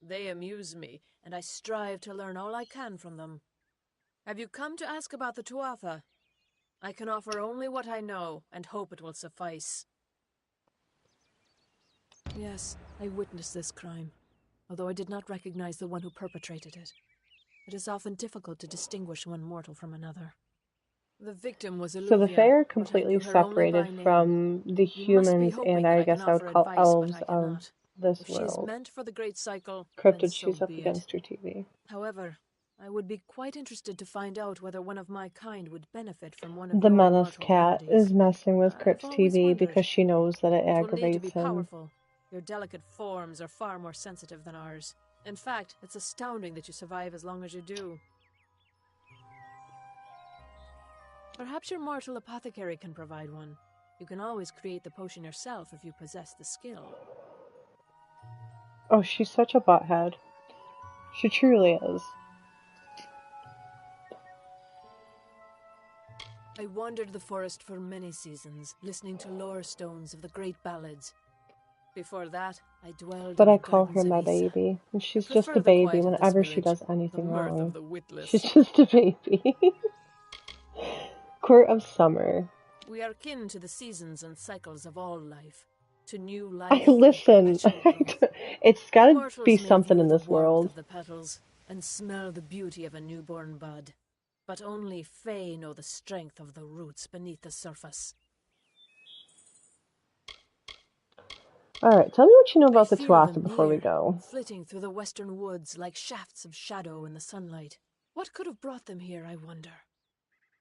They amuse me, and I strive to learn all I can from them. Have you come to ask about the Tuatha? I can offer only what I know, and hope it will suffice. Yes, I witnessed this crime, although I did not recognize the one who perpetrated it. It is often difficult to distinguish one mortal from another. The victim was Illuvia, So the Fae are but I completely knew her only by separated name. from the You must be humans hoping and that I I can guess I would offer call advice, elves but I of cannot. this If she is world. meant for the great cycle, then Cryptid, so she's up be it. against her TV. However, I would be quite interested to find out whether one of my kind would benefit from one of The your Menace immortal cat remedies. is messing with I've Crypt's always TV wondered. because she knows that it It will need to aggravates be him. powerful. Your delicate forms are far more sensitive than ours. In fact, it's astounding that you survive as long as you do. Perhaps your mortal apothecary can provide one. You can always create the potion yourself if you possess the skill. Oh, she's such a butthead. She truly is. I wandered the forest for many seasons, listening to lore stones of the great ballads. Before that, I dwelled But in I the call gardens her of my Issa. baby. And she's I just prefer a the baby quiet of this whenever she village, does anything the mirth wrong. of the witless. She's just a baby. Court of Summer. We are kin to the seasons and cycles of all life, to new I life. listen. It's gotta Mortals be may something view in the this warmth world. of the petals and smell the beauty of a newborn bud, but only Fae know the strength of the roots beneath the surface. Alright, tell me what you know I about the feel Tuatha them before we near, go. flitting through the western woods like shafts of shadow in the sunlight. What could have brought them here, I wonder?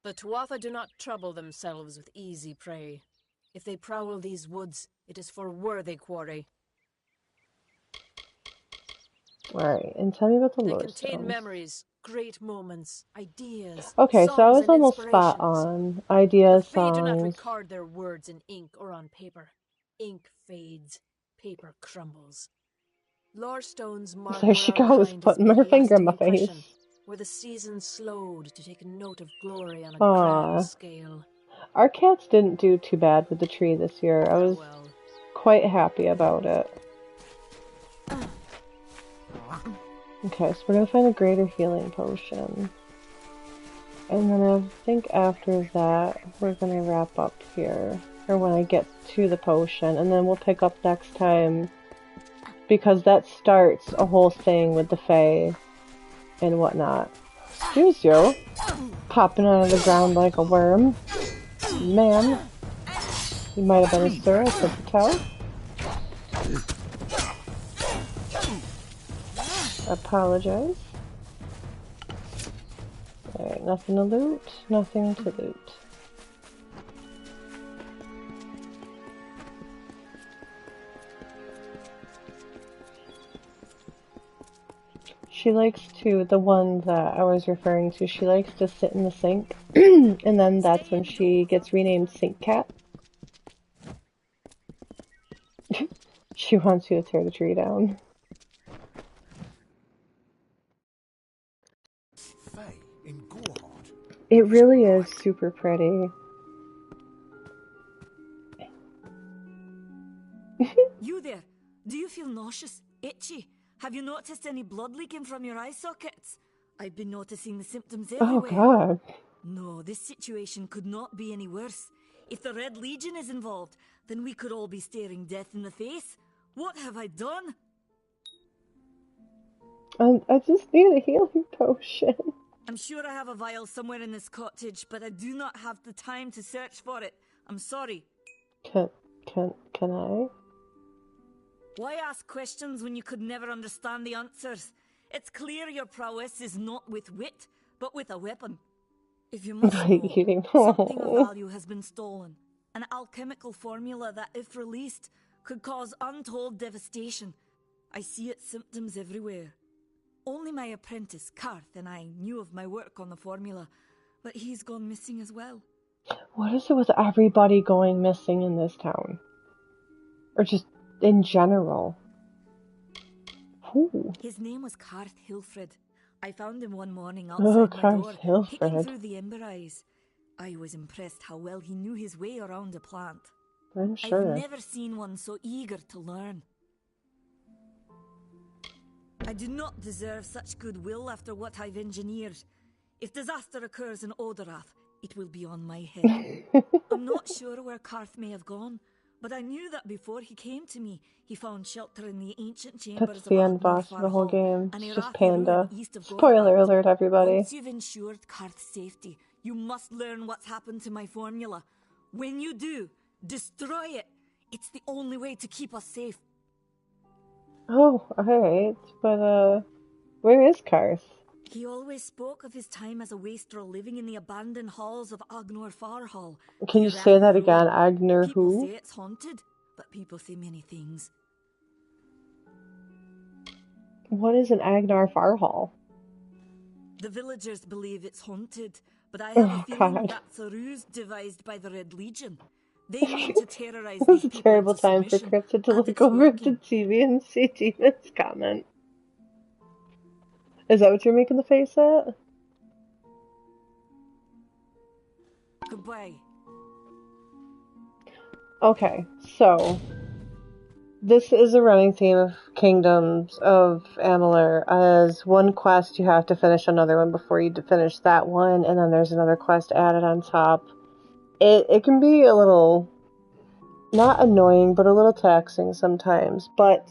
The Tuatha do not trouble themselves with easy prey. If they prowl these woods, it is for worthy quarry. Alright, and tell me about the They lore contain stones. memories, great moments, ideas, Okay, so I songs was and almost spot inspirations. on. The Ideas, Fae do not songs. record their words in ink or on paper. Ink fades, paper crumbles. Lore stones mark There where she our goes, kind has putting made her a finger in lasting my impression, face. where the seasons slowed to take note of glory on a Aww. grand scale. Our cats didn't do too bad with the tree this year. I was quite happy about it. Okay, so we're gonna find a greater healing potion. And then I think after that, we're gonna wrap up here. Or when I get to the potion. And then we'll pick up next time. Because that starts a whole thing with the Fae and whatnot. Excuse you. Popping out of the ground like a worm. Ma'am. You might have been a sir, I couldn't tell. Apologize. Alright, nothing to loot, nothing to loot. She likes to, the one that I was referring to, she likes to sit in the sink, and then that's when she gets renamed Sink Cat. She wants you to tear the tree down. Fae in Gorhart. It really is super pretty. You there? Do you feel nauseous? Itchy? Have you noticed any blood leaking from your eye sockets? I've been noticing the symptoms everywhere. Oh god. No, this situation could not be any worse. If the Red Legion is involved, then we could all be staring death in the face. What have I done? I just need a healing potion. I'm sure I have a vial somewhere in this cottage, but I do not have the time to search for it. I'm sorry. Can I? Why ask questions when you could never understand the answers? It's clear your prowess is not with wit, but with a weapon. If you must know, something of value has been stolen. An alchemical formula that, if released, could cause untold devastation. I see its symptoms everywhere. Only my apprentice, Karth, and I knew of my work on the formula, but he's gone missing as well. What is it with everybody going missing in this town? Or just in general? Ooh. His name was Karth Hilfred. I found him one morning Oh, outside my door, Karth peeking Hilfred. through the ember eyes. I was impressed how well he knew his way around a plant. I'm I've sure. never seen one so eager to learn. I do not deserve such goodwill after what I've engineered. If disaster occurs in Odorath, it will be on my head. I'm not sure where Karth may have gone, but I knew that before he came to me, he found shelter in the ancient chambers That's of the end Agnor boss of the whole Hall game. and It's just Irathi Ruin Panda. east of Spoiler Gorhart. alert, everybody. Once you've ensured Karth's safety, you must learn what's happened to my formula. When you do, destroy it. It's the only way to keep us safe. Oh, alright. But, where is Karth? He always spoke of his time as a wastrel living in the abandoned halls of Agnor Farhall. Can you say that again? Agnor People who? say it's haunted, but people say many things. What is an Agnar Farhall? The villagers believe it's haunted, but I have a feeling God. that's a ruse devised by the Red Legion. They mean to terrorize It was these a people terrible into time for submission, Cryptid to and look it's over at working. the TV and see Demon's comment. Is that what you're making the face at? Goodbye. Okay, so this is a running theme of Kingdoms of Amalur. As one quest, you have to finish another one before you finish that one, and then there's another quest added on top. It can be a little, not annoying, but a little taxing sometimes. But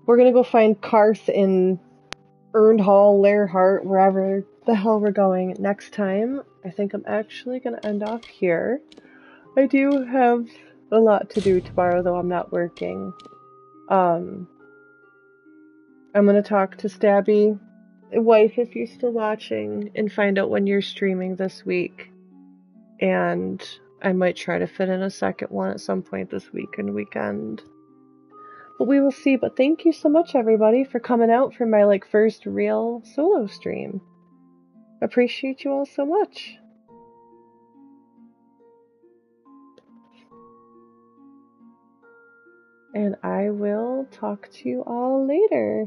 we're gonna go find Karth in Earned Hall, Lairheart, wherever the hell we're going next time. I think I'm actually gonna end off here. I do have a lot to do tomorrow, though I'm not working. I'm gonna talk to Stabby, wife, if you're still watching, and find out when you're streaming this week. And I might try to fit in a second one at some point this week and weekend. But we will see. But thank you so much, everybody, for coming out for my first real solo stream. Appreciate you all so much. And I will talk to you all later.